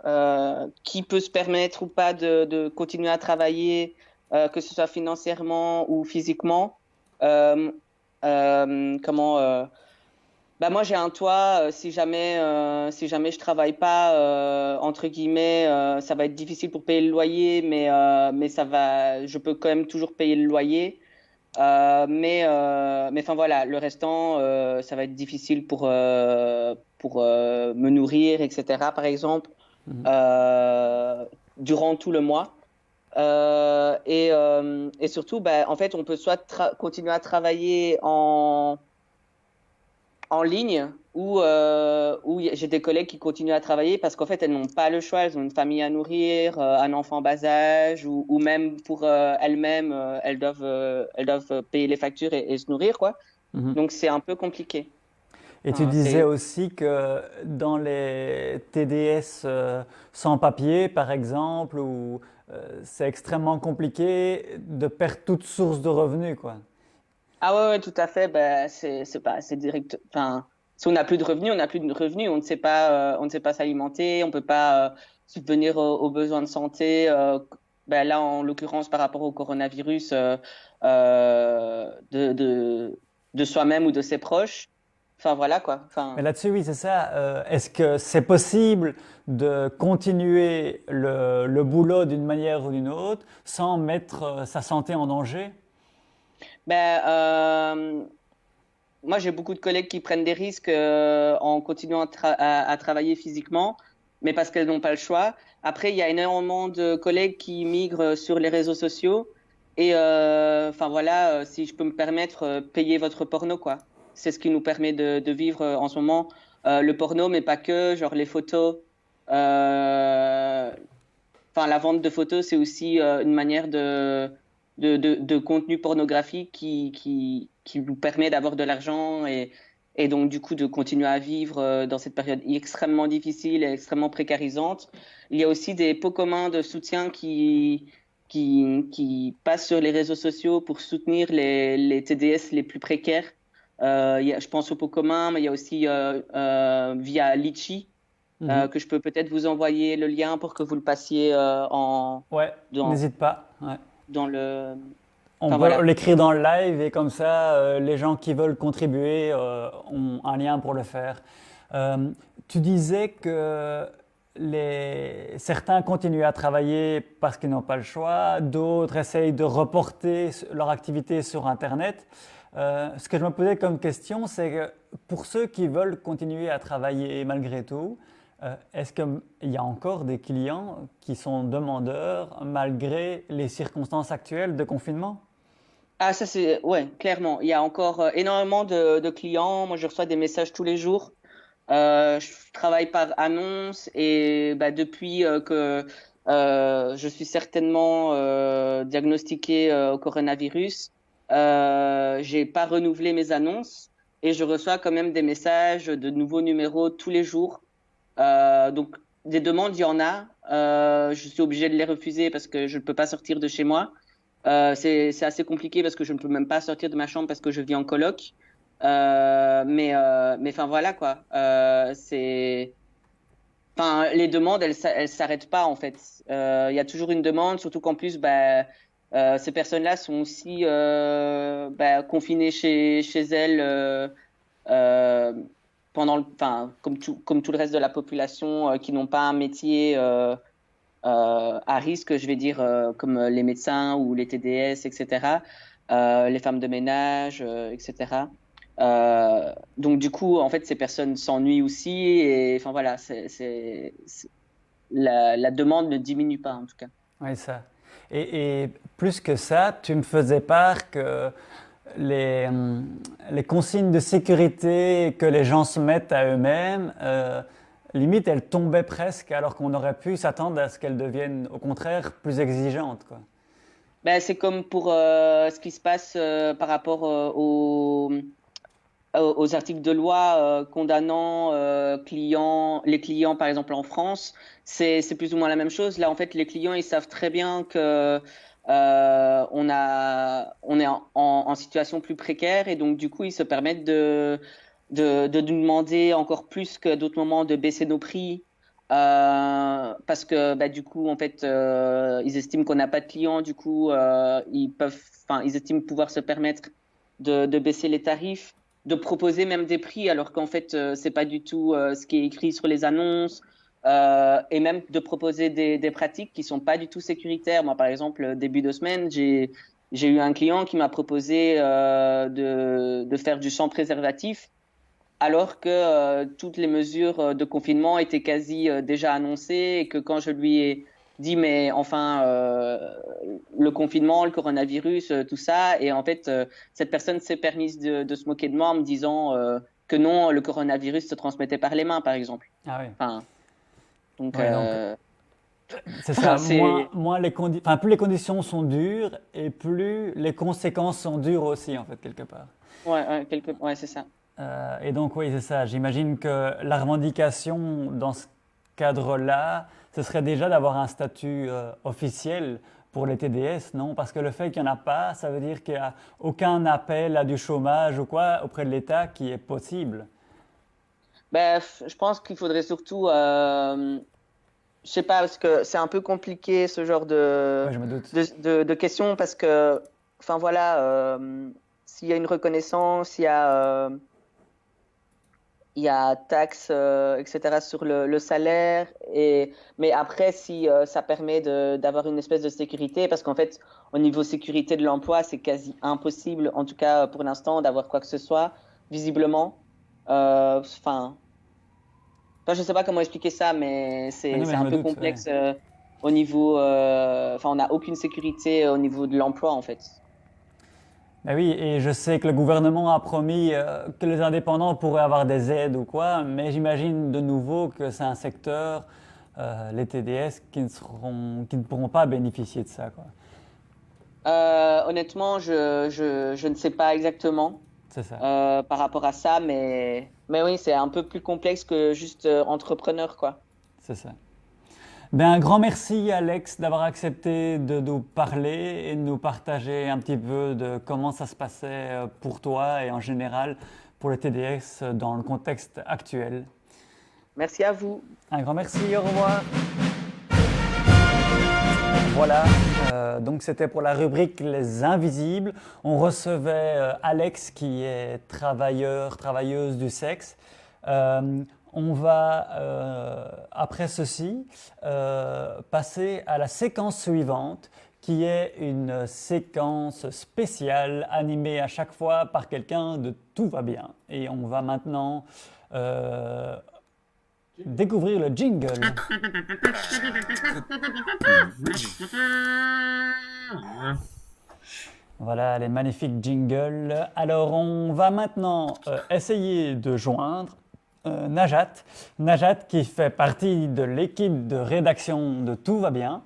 euh, qui peut se permettre ou pas de continuer à travailler, que ce soit financièrement ou physiquement. Euh, comment Bah moi j'ai un toit. Si jamais je travaille pas, entre guillemets, ça va être difficile pour payer le loyer, mais je peux quand même toujours payer le loyer. Mais enfin voilà, le restant, ça va être difficile pour me nourrir, etc. Par exemple, Mhm. durant tout le mois. Et surtout, bah, en fait, on peut soit continuer à travailler en ligne ou j'ai des collègues qui continuent à travailler parce qu'en fait, elles n'ont pas le choix. Elles ont une famille à nourrir, un enfant en bas âge ou même pour elles-mêmes, elles doivent payer les factures et se nourrir, quoi. Mhm. Donc, c'est un peu compliqué. Et tu Enfin, disais aussi que dans les TDS sans papier, par exemple, où c'est extrêmement compliqué de perdre toute source de revenus, quoi. Ah ouais, ouais, tout à fait. Bah, c'est direct. Enfin, si on n'a plus de revenus, on n'a plus de revenus. On ne sait pas s'alimenter, on peut pas subvenir aux besoins de santé. Bah, là, en l'occurrence, par rapport au coronavirus, de soi-même ou de ses proches. Enfin voilà quoi. Mais Enfin, là-dessus, oui, c'est ça. Est-ce que c'est possible de continuer le boulot d'une manière ou d'une autre sans mettre sa santé en danger? ben, moi, j'ai beaucoup de collègues qui prennent des risques en continuant à travailler physiquement, mais parce qu'elles n'ont pas le choix. Après, il y a énormément de collègues qui migrent sur les réseaux sociaux. Et enfin voilà, si je peux me permettre, payer votre porno, quoi. C'est ce qui nous permet de vivre en ce moment. Le porno, mais pas que, genre les photos. Euh, Enfin, la vente de photos, c'est aussi une manière de contenu pornographique qui vous permet d'avoir de l'argent et donc du coup de continuer à vivre dans cette période extrêmement difficile et extrêmement précarisante. Il y a aussi des pots communs de soutien qui passent sur les réseaux sociaux pour soutenir les TDS les plus précaires. Je pense aux pots communs, mais il y a aussi via Litchi Mhm. que je peux peut-être vous envoyer le lien pour que vous le passiez Ouais, dans, n'hésite pas. Ouais. dans le. On Enfin peut voilà. l'écrire dans le live et comme ça, les gens qui veulent contribuer ont un lien pour le faire. Euh, Tu disais que certains continuent à travailler parce qu'ils n'ont pas le choix, d'autres essayent de reporter leur activité sur Internet. Ce que je me posais comme question, c'est que pour ceux qui veulent continuer à travailler malgré tout, est-ce qu'il y a encore des clients qui sont demandeurs malgré les circonstances actuelles de confinement? Ah, ça c'est. Ouais, clairement. Il y a encore énormément de clients. Moi, je reçois des messages tous les jours. Je travaille par annonce et bah, depuis que je suis certainement diagnostiquée au coronavirus, j'ai pas renouvelé mes annonces et je reçois quand même des messages de nouveaux numéros tous les jours. Donc des demandes, il y en a. Je suis obligée de les refuser parce que je ne peux pas sortir de chez moi. C'est assez compliqué parce que je ne peux même pas sortir de ma chambre parce que je vis en coloc. Mais enfin voilà quoi. Enfin les demandes elles s'arrêtent pas en fait. Il y a toujours une demande, surtout qu'en plus bah ces personnes-là sont aussi bah, confinées chez elles euh, enfin comme tout le reste de la population qui n'ont pas un métier à risque, je vais dire comme les médecins ou les TDS, etc. Les femmes de ménage, etc. Donc du coup, en fait, ces personnes s'ennuient aussi et enfin voilà, la demande ne diminue pas en tout cas. Oui, ça. Et plus que ça, tu me faisais part que les consignes de sécurité que les gens se mettent à eux-mêmes, limite, elles tombaient presque, alors qu'on aurait pu s'attendre à ce qu'elles deviennent, au contraire, plus exigeantes, quoi. Ben, c'est comme pour ce qui se passe par rapport aux articles de loi condamnant les clients, par exemple en France, c'est plus ou moins la même chose. Là, en fait, les clients, ils savent très bien que on est en situation plus précaire et donc du coup, ils se permettent de nous demander encore plus que d'autres moments de baisser nos prix. Parce que bah, du coup, en fait, ils estiment qu'on n'a pas de clients, du coup, ils estiment pouvoir se permettre de baisser les tarifs, de proposer même des prix, alors qu'en fait, c'est pas du tout ce qui est écrit sur les annonces, et même de proposer des pratiques qui sont pas du tout sécuritaires. Moi, par exemple, début de semaine, j'ai eu un client qui m'a proposé de faire du sans préservatif alors que toutes les mesures de confinement étaient quasi déjà annoncées et que quand je lui ai dit mais enfin le confinement, le coronavirus, tout ça, et en fait cette personne s'est permise de se moquer de moi en me disant que non, le coronavirus se transmettait par les mains par exemple. Ah oui. Enfin, donc, Ouais, c'est ça, c'est plus les conditions sont dures et plus les conséquences sont dures aussi, en fait, quelque part. ouais, c'est ça. Et donc, oui, c'est ça. J'imagine que la revendication dans ce cadre-là, ce serait déjà d'avoir un statut officiel pour les TDS, non? Parce que le fait qu'il n'y en a pas, ça veut dire qu'il n'y a aucun appel à du chômage ou quoi auprès de l'État qui est possible. Ben, je pense qu'il faudrait surtout je sais pas, parce que c'est un peu compliqué ce genre Oui, je me doute. de questions parce que, enfin voilà, s'il y a une reconnaissance, il y a taxes, etc. sur le salaire, mais après, si ça permet d'avoir une espèce de sécurité, parce qu'en fait, au niveau sécurité de l'emploi, c'est quasi impossible, en tout cas pour l'instant, d'avoir quoi que ce soit, visiblement. Enfin. Enfin, je ne sais pas comment expliquer ça, mais Mais c'est non, mais c'est je un me peu doute, ouais. complexe au niveau. Enfin, on n'a aucune sécurité au niveau de l'emploi, en fait. Ben oui, et je sais que le gouvernement a promis que les indépendants pourraient avoir des aides ou quoi, mais j'imagine de nouveau que c'est un secteur, les TDS, qui ne pourront pas bénéficier de ça, quoi. Honnêtement, je ne sais pas exactement C'est ça. par rapport à ça, mais oui, c'est un peu plus complexe que juste entrepreneur, quoi. C'est ça. Ben, un grand merci, Alex, d'avoir accepté de nous parler et de nous partager un petit peu de comment ça se passait pour toi et en général pour les TDS dans le contexte actuel. Merci à vous. Un grand merci, au revoir. Voilà, donc c'était pour la rubrique Les Invisibles. On recevait Alex qui est travailleuse du sexe. On va, après ceci, passer à la séquence suivante, qui est une séquence spéciale animée à chaque fois par quelqu'un de Tout va bien. Et on va maintenant découvrir le jingle. Voilà les magnifiques jingles. Alors on va maintenant essayer de joindre Najat. Najat qui fait partie de l'équipe de rédaction de Tout va bien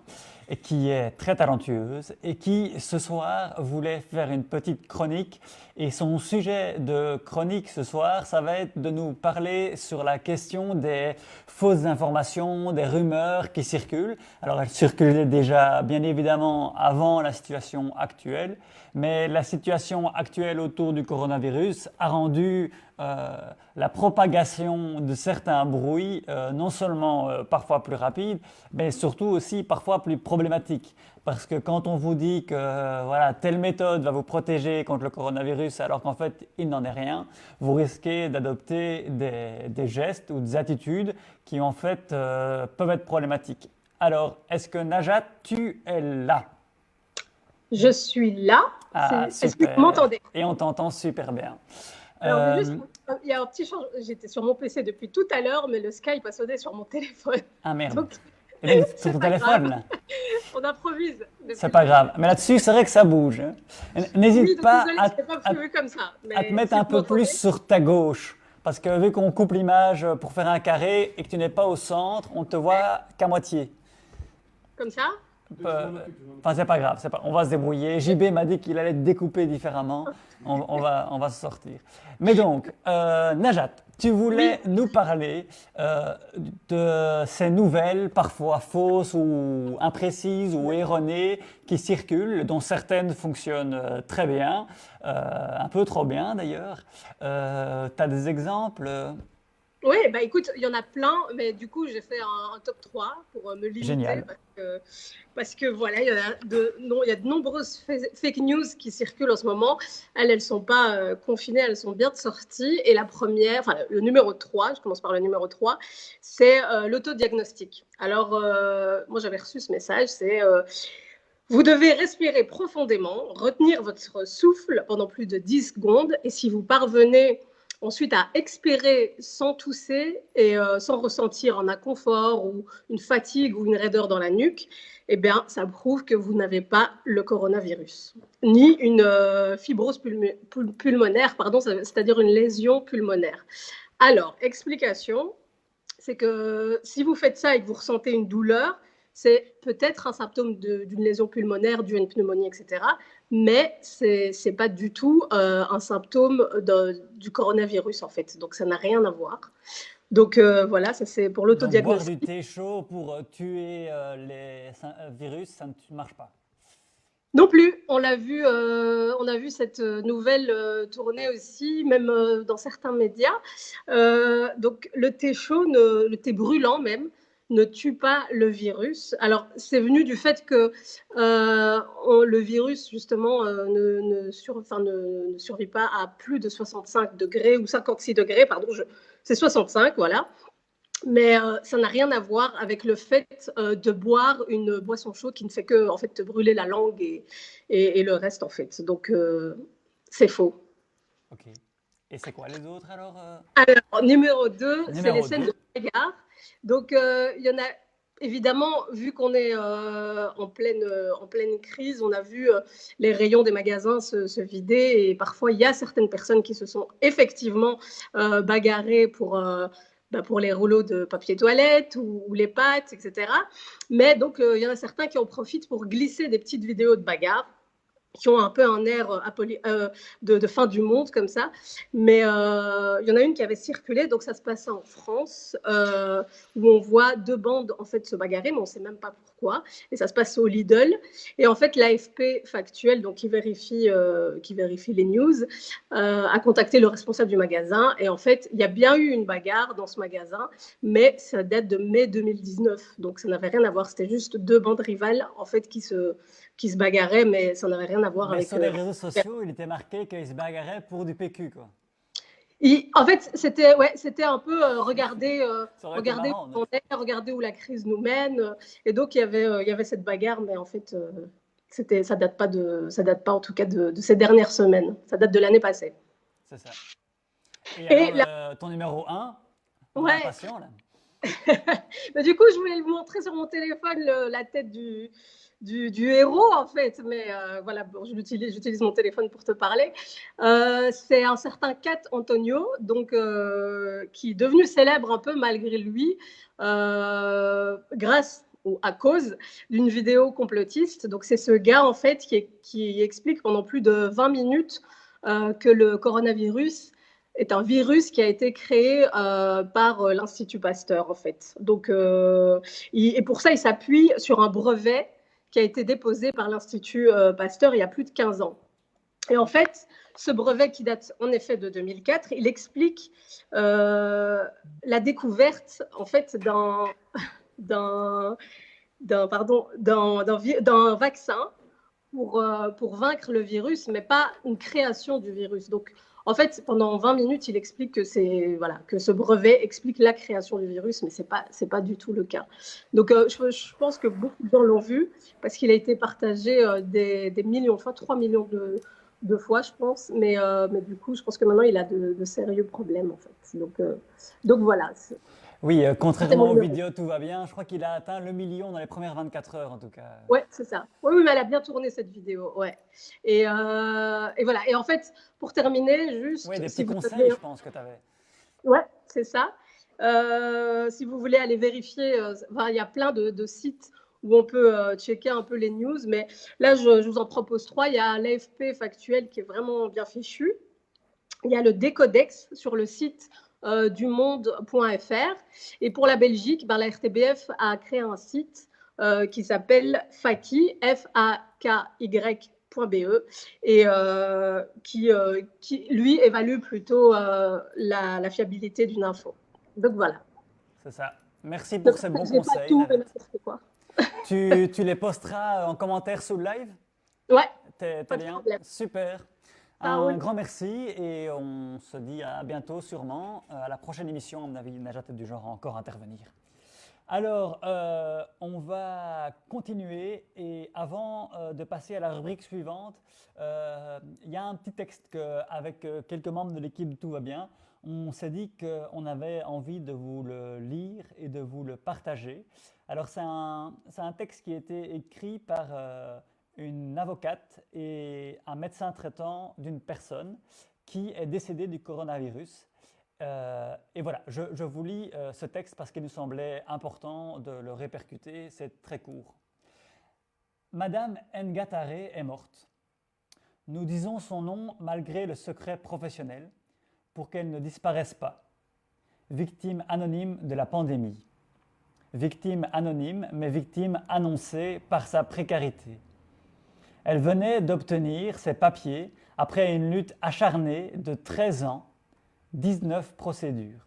et qui est très talentueuse et qui ce soir voulait faire une petite chronique. Et son sujet de chronique ce soir, ça va être de nous parler sur la question des fausses informations, des rumeurs qui circulent. Alors elles circulaient déjà bien évidemment avant la situation actuelle, mais la situation actuelle autour du coronavirus a rendu la propagation de certains bruits non seulement parfois plus rapide, mais surtout aussi parfois plus problématique. Parce que quand on vous dit que voilà, telle méthode va vous protéger contre le coronavirus alors qu'en fait il n'en est rien, vous risquez d'adopter des gestes ou des attitudes qui en fait peuvent être problématiques. Alors, est-ce que Najat, tu es là? Je suis là. Ah, Est-ce que vous super. m'entendez? Et on t'entend super bien. Alors, il y a un petit changement. J'étais sur mon PC depuis tout à l'heure, mais le Skype a sonné sur mon téléphone. Ah merde. Donc, Et donc, sur c'est ton pas téléphone, grave. là. On improvise. C'est pas grave. Mais là-dessus, c'est vrai que ça bouge, hein. N'hésite Oui, donc pas désolée, à, je n'ai pas prévu comme ça. Mais à te mettre si un vous peu m'entendez, plus sur ta gauche. Parce que vu qu'on coupe l'image pour faire un carré et que tu n'es pas au centre, on te voit qu'à moitié. comme ça. Enfin, c'est pas grave, on va se débrouiller. JB m'a dit qu'il allait découper différemment. On va se sortir. Mais donc, Najat, tu voulais nous parler de ces nouvelles, parfois fausses ou imprécises ou erronées, qui circulent, dont certaines fonctionnent très bien, un peu trop bien d'ailleurs. Tu as des exemples? Oui, bah écoute, il y en a plein, mais du coup, j'ai fait un top 3 pour me limiter. Génial. Parce que voilà, il y a de nombreuses fake news qui circulent en ce moment. Elles ne sont pas confinées, elles sont bien sorties. Et la première, enfin le numéro 3, je commence par le numéro 3, c'est l'autodiagnostic. Alors, moi j'avais reçu ce message, c'est vous devez respirer profondément, retenir votre souffle pendant plus de 10 secondes. Et si vous parvenez ensuite à expirer sans tousser et sans ressentir un inconfort ou une fatigue ou une raideur dans la nuque, eh bien, ça prouve que vous n'avez pas le coronavirus, ni une fibrose pulmonaire, c'est-à-dire une lésion pulmonaire. Alors, explication, c'est que si vous faites ça et que vous ressentez une douleur, c'est peut-être un symptôme d'une lésion pulmonaire due à une pneumonie, etc. Mais ce n'est pas du tout un symptôme du coronavirus, en fait. Donc, ça n'a rien à voir. Donc, voilà, ça c'est pour l'autodiagnostic. Boire du thé chaud pour tuer les virus, ça ne marche pas. Non plus, on a vu cette nouvelle tournée aussi, même dans certains médias. Donc, le thé chaud, le thé brûlant même, ne tue pas le virus. Alors, c'est venu du fait que le virus, justement, ne survit pas à plus de 65 degrés ou 56 degrés, pardon, c'est 65, voilà. Mais ça n'a rien à voir avec le fait de boire une boisson chaude qui ne fait que en fait, te brûler la langue et le reste, en fait. Donc, c'est faux. Ok. Et c'est quoi les autres alors Alors, numéro 2, c'est les scènes de bagarre. Donc, il y en a évidemment, vu qu'on est en pleine crise, on a vu les rayons des magasins se vider et parfois, il y a certaines personnes qui se sont effectivement bagarrées pour les rouleaux de papier toilette ou les pâtes, etc. Mais donc, il y en a certains qui en profitent pour glisser des petites vidéos de bagarre qui ont un peu un air de fin du monde comme ça. Mais il y en a une qui avait circulé, donc ça se passait en France, où on voit deux bandes en fait se bagarrer, mais on ne sait même pas pourquoi. Et ça se passe au Lidl. Et en fait, l'AFP Factuel, donc qui vérifie les news, a contacté le responsable du magasin. Et en fait, il y a bien eu une bagarre dans ce magasin, mais ça date de mai 2019. Donc ça n'avait rien à voir. C'était juste deux bandes rivales en fait qui se bagarraient, mais ça n'avait rien à voir avec... Sur les réseaux sociaux, il était marqué qu'ils se bagarraient pour du PQ, quoi. En fait, c'était un peu regarder où la crise nous mène. Et donc, il y avait cette bagarre, mais en fait, ça date pas en tout cas de ces dernières semaines. Ça date de l'année passée. C'est ça. Et alors, ton numéro 1, on est impatient, là. Mais du coup, je voulais vous montrer sur mon téléphone la tête du héros, en fait. Mais voilà, bon, j'utilise mon téléphone pour te parler. C'est un certain Cat Antonio, donc, qui est devenu célèbre un peu malgré lui, grâce ou à cause d'une vidéo complotiste. Donc, c'est ce gars, en fait, qui explique pendant plus de 20 minutes que le coronavirus est un virus qui a été créé par l'Institut Pasteur, en fait. Donc, et pour ça, il s'appuie sur un brevet qui a été déposé par l'Institut Pasteur il y a plus de 15 ans. Et en fait, ce brevet qui date en effet de 2004, il explique la découverte en fait d'un vaccin pour vaincre le virus, mais pas une création du virus. Donc, en fait, pendant 20 minutes, il explique que ce brevet explique la création du virus, mais c'est pas du tout le cas. Donc, je pense que beaucoup de gens l'ont vu parce qu'il a été partagé des millions de fois, 3 millions de fois, je pense. Mais du coup, je pense que maintenant, il a de sérieux problèmes, en fait. Donc voilà. Oui, contrairement aux vidéos, tout va bien. Je crois qu'il a atteint le million dans les premières 24 heures, en tout cas. Oui, c'est ça. Oui, mais elle a bien tourné cette vidéo. Ouais. Et voilà. Et en fait, pour terminer, juste... Oui, des petits conseils, je pense que tu avais. Oui, c'est ça. Si vous voulez aller vérifier, il y a plein de sites où on peut checker un peu les news. Mais là, je vous en propose 3. Il y a l'AFP factuel qui est vraiment bien fichu. Il y a le Décodex sur le site dumonde.fr. Et pour la Belgique, la RTBF a créé un site qui s'appelle Faki, FAKY.be, et qui, lui, évalue plutôt la fiabilité d'une info. Donc voilà. C'est ça. Merci pour ces bons J'ai pas conseils. tout, mais Nanette. n'importe quoi. Tu les posteras en commentaire sous le live? Ouais, T'es pas de bien? problème. Super. Ça Un roule. grand merci et on se dit à bientôt sûrement. À la prochaine émission, à mon avis, Najat est du genre à encore intervenir. Alors, on va continuer et avant de passer à la rubrique suivante, il y a un petit texte avec quelques membres de l'équipe Tout va bien. On s'est dit qu'on avait envie de vous le lire et de vous le partager. Alors, c'est un texte qui a été écrit par une avocate et un médecin traitant d'une personne qui est décédée du coronavirus. Et voilà, je vous lis ce texte parce qu'il nous semblait important de le répercuter, c'est très court. Madame Ngatare est morte. Nous disons son nom malgré le secret professionnel pour qu'elle ne disparaisse pas. Victime anonyme de la pandémie. Victime anonyme, mais victime annoncée par sa précarité. Elle venait d'obtenir ses papiers après une lutte acharnée de 13 ans, 19 procédures.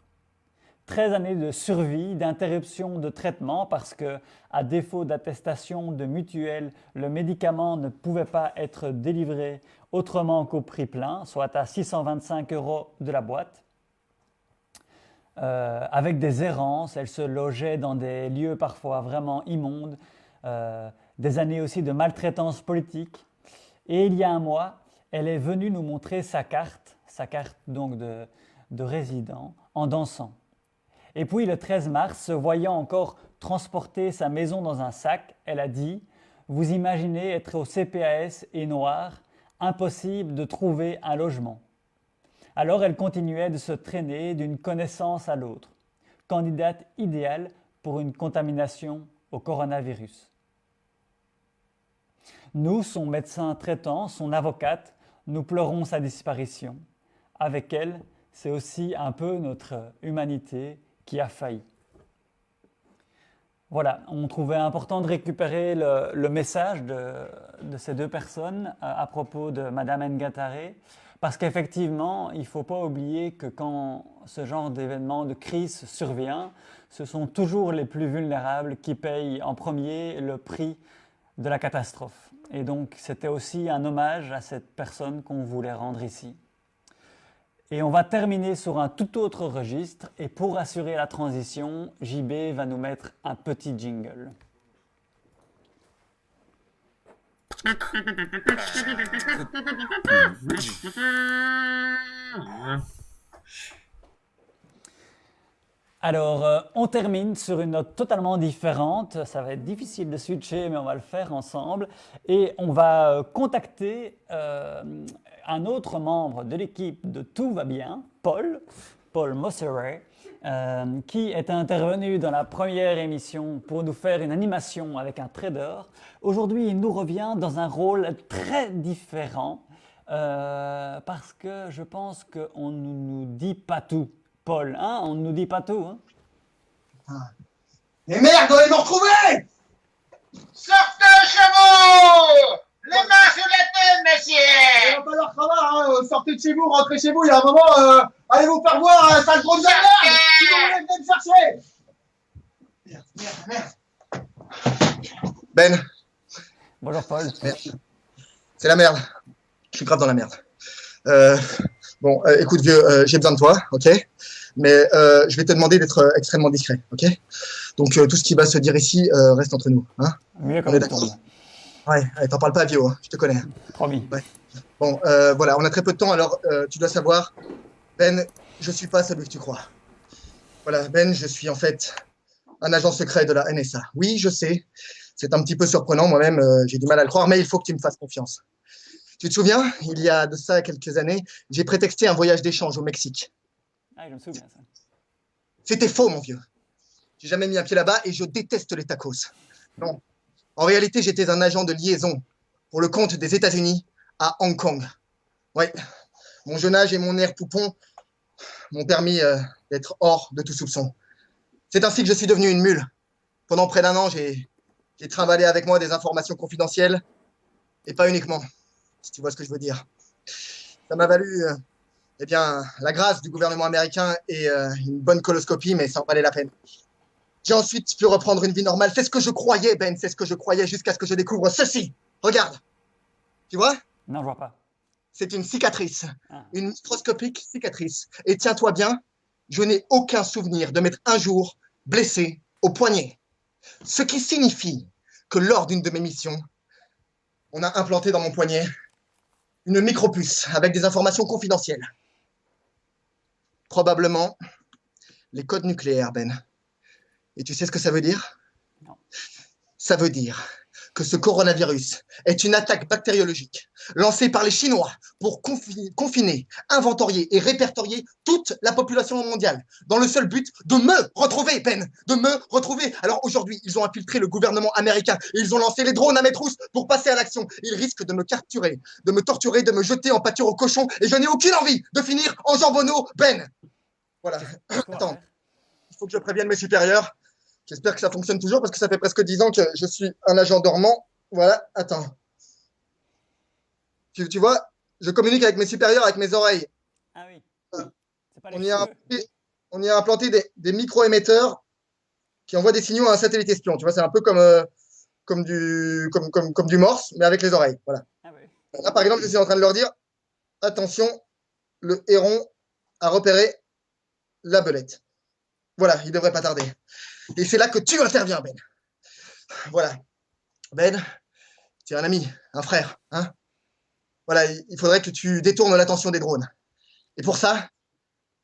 13 années de survie, d'interruption de traitement parce que, à défaut d'attestation de mutuelle, le médicament ne pouvait pas être délivré autrement qu'au prix plein, soit à 625 € de la boîte. Avec des errances, elle se logeait dans des lieux parfois vraiment immondes, des années aussi de maltraitance politique. Et il y a un mois, elle est venue nous montrer sa carte donc de résident, en dansant. Et puis le 13 mars, se voyant encore transporter sa maison dans un sac, elle a dit « Vous imaginez être au CPAS et noir, impossible de trouver un logement. » Alors elle continuait de se traîner d'une connaissance à l'autre, candidate idéale pour une contamination au coronavirus. Nous, son médecin traitant, son avocate, nous pleurons sa disparition. Avec elle, c'est aussi un peu notre humanité qui a failli. Voilà, on trouvait important de récupérer le message de ces deux personnes à propos de Madame Ngatare, parce qu'effectivement, il ne faut pas oublier que quand ce genre d'événement de crise survient, ce sont toujours les plus vulnérables qui payent en premier le prix de la catastrophe. Et donc, c'était aussi un hommage à cette personne qu'on voulait rendre ici. Et on va terminer sur un tout autre registre. Et pour assurer la transition, JB va nous mettre un petit jingle. Alors, on termine sur une note totalement différente. Ça va être difficile de switcher, mais on va le faire ensemble. Et on va contacter un autre membre de l'équipe de Tout va bien, Paul Mosseret, qui est intervenu dans la première émission pour nous faire une animation avec un trader. Aujourd'hui, il nous revient dans un rôle très différent parce que je pense qu'on ne nous dit pas tout. Paul, hein, on ne nous dit pas tout. Hein. Mais merde, on va nous retrouver! Sortez, chevaux! Les mains sur la tête, messieurs! Il va pas leur travail, hein. Sortez de chez vous, rentrez chez vous, il y a un moment, allez vous faire voir, sale gros de la merde! Si vous voulez, venez me chercher! Merde. Ben. Bonjour Paul. Merde. C'est la merde. Je suis grave dans la merde. Bon, écoute vieux, j'ai besoin de toi, ok? Mais je vais te demander d'être extrêmement discret, ok? Donc tout ce qui va se dire ici reste entre nous, hein? Mieux comme on tombe. Ouais, t'en parles pas à Vio, hein, je te connais. Promis. Ouais. Bon, voilà, on a très peu de temps, alors tu dois savoir, Ben, je suis pas celui que tu crois. Voilà, Ben, je suis en fait un agent secret de la NSA. Oui, je sais, c'est un petit peu surprenant, moi-même, j'ai du mal à le croire, mais il faut que tu me fasses confiance. Tu te souviens, il y a de ça quelques années, j'ai prétexté un voyage d'échange au Mexique. Ah, je me souviens ça. C'était faux, mon vieux. J'ai jamais mis un pied là-bas et je déteste les tacos. Non, En réalité, j'étais un agent de liaison pour le compte des États-Unis à Hong Kong. Oui, mon jeune âge et mon air poupon m'ont permis d'être hors de tout soupçon. C'est ainsi que je suis devenu une mule. Pendant près d'1 an, j'ai trimballé avec moi des informations confidentielles, et pas uniquement, si tu vois ce que je veux dire. Ça m'a valu eh bien, la grâce du gouvernement américain et une bonne coloscopie, mais ça en valait la peine. J'ai ensuite pu reprendre une vie normale. C'est ce que je croyais, Ben, c'est ce que je croyais jusqu'à ce que je découvre ceci. Regarde. Tu vois? Non, je vois pas. C'est une cicatrice, Ah. une microscopique cicatrice. Et tiens-toi bien, je n'ai aucun souvenir de m'être un jour blessé au poignet. Ce qui signifie que lors d'une de mes missions, on a implanté dans mon poignet une micropuce avec des informations confidentielles. Probablement les codes nucléaires, Ben. Et tu sais ce que ça veut dire? Non. Ça veut dire que ce coronavirus est une attaque bactériologique lancée par les Chinois pour confiner, inventorier et répertorier toute la population mondiale dans le seul but de me retrouver, Ben, de me retrouver. Alors aujourd'hui, ils ont infiltré le gouvernement américain et ils ont lancé les drones à mes trousses pour passer à l'action. Ils risquent de me capturer, de me torturer, de me jeter en pâture aux cochons et je n'ai aucune envie de finir en jambonneau, Ben. Voilà. Attends, il faut que je prévienne mes supérieurs. J'espère que ça fonctionne toujours parce que ça fait presque 10 ans que je suis un agent dormant. Voilà, attends. Tu vois, je communique avec mes supérieurs avec mes oreilles. Ah oui. C'est pas On les y a cheveux. implanté, on y a implanté des micro-émetteurs qui envoient des signaux à un satellite espion. Tu vois, c'est un peu comme du morse, mais avec les oreilles. Voilà. Ah oui. Là, par exemple, je suis en train de leur dire attention, le héron a repéré la belette. Voilà, il devrait pas tarder. Et c'est là que tu interviens, Ben. Voilà. Ben, tu es un ami, un frère. Hein, voilà, il faudrait que tu détournes l'attention des drones. Et pour ça,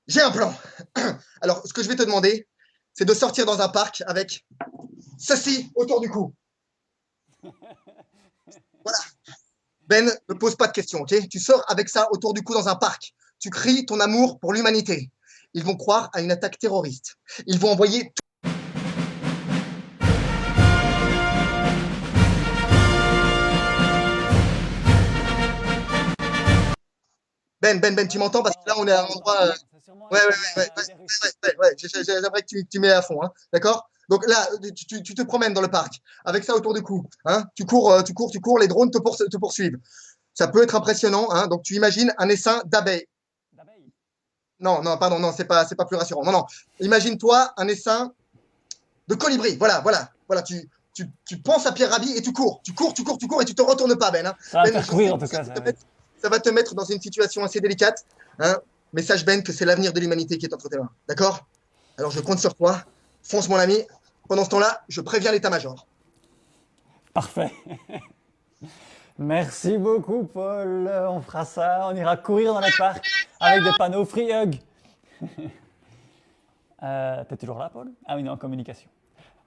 j'ai un plan. Alors, ce que je vais te demander, c'est de sortir dans un parc avec ceci autour du cou. Voilà. Ben, ne pose pas de questions, ok? Tu sors avec ça autour du cou dans un parc. Tu cries ton amour pour l'humanité. Ils vont croire à une attaque terroriste. Ils vont envoyer Ben, tu m'entends parce que là, on est à un endroit. C'est sûrement Ouais, Internet, j'aimerais que tu mets à fond, hein, d'accord? Donc là, tu te promènes dans le parc avec ça autour du cou, hein? Tu cours, les drones te poursuivent. Ça peut être impressionnant, hein? Donc tu imagines un essaim d'abeilles. d'abeilles. Non, pardon, non, c'est pas plus rassurant. Non. Imagine-toi un essaim de colibri. Voilà. Tu penses à Pierre Rabhi et tu cours et tu te retournes pas, Ben. Hein. Ça va Ben, faire je courir sais en tout que cas. ça va te mettre dans une situation assez délicate, hein, mais sache, Ben, que c'est l'avenir de l'humanité qui est entre tes mains. D'accord? Alors je compte sur toi. Fonce, mon ami. Pendant ce temps-là, je préviens l'état-major. Parfait. Merci beaucoup, Paul. On fera ça. On ira courir dans les parcs avec des panneaux Free Hug. T'es toujours là, Paul? Ah oui, non, en communication.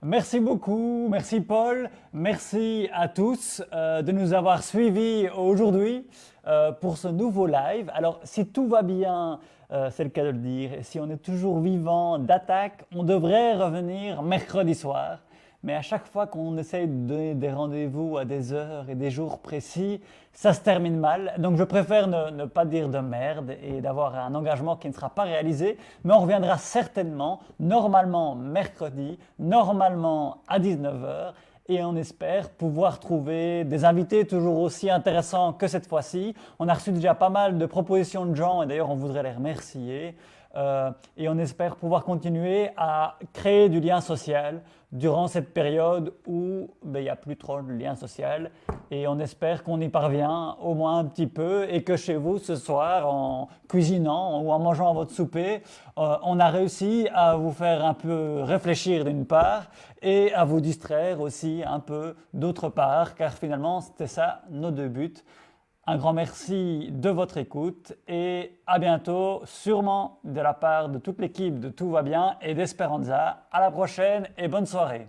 Merci beaucoup, merci Paul, merci à tous de nous avoir suivis aujourd'hui pour ce nouveau live. Alors, si tout va bien, c'est le cas de le dire, et si on est toujours vivant d'attaque, on devrait revenir mercredi soir. Mais à chaque fois qu'on essaye de donner des rendez-vous à des heures et des jours précis, ça se termine mal. Donc je préfère ne pas dire de merde et d'avoir un engagement qui ne sera pas réalisé. Mais on reviendra certainement, normalement mercredi, normalement à 19h. Et on espère pouvoir trouver des invités toujours aussi intéressants que cette fois-ci. On a reçu déjà pas mal de propositions de gens et d'ailleurs on voudrait les remercier. Et on espère pouvoir continuer à créer du lien social durant cette période où il n'y a plus trop de lien social. Et on espère qu'on y parvient au moins un petit peu et que chez vous ce soir, en cuisinant ou en mangeant votre souper, on a réussi à vous faire un peu réfléchir d'une part et à vous distraire aussi un peu d'autre part, car finalement c'était ça nos deux buts. Un grand merci de votre écoute et à bientôt, sûrement de la part de toute l'équipe de Tout va bien et d'Esperanza. À la prochaine et bonne soirée.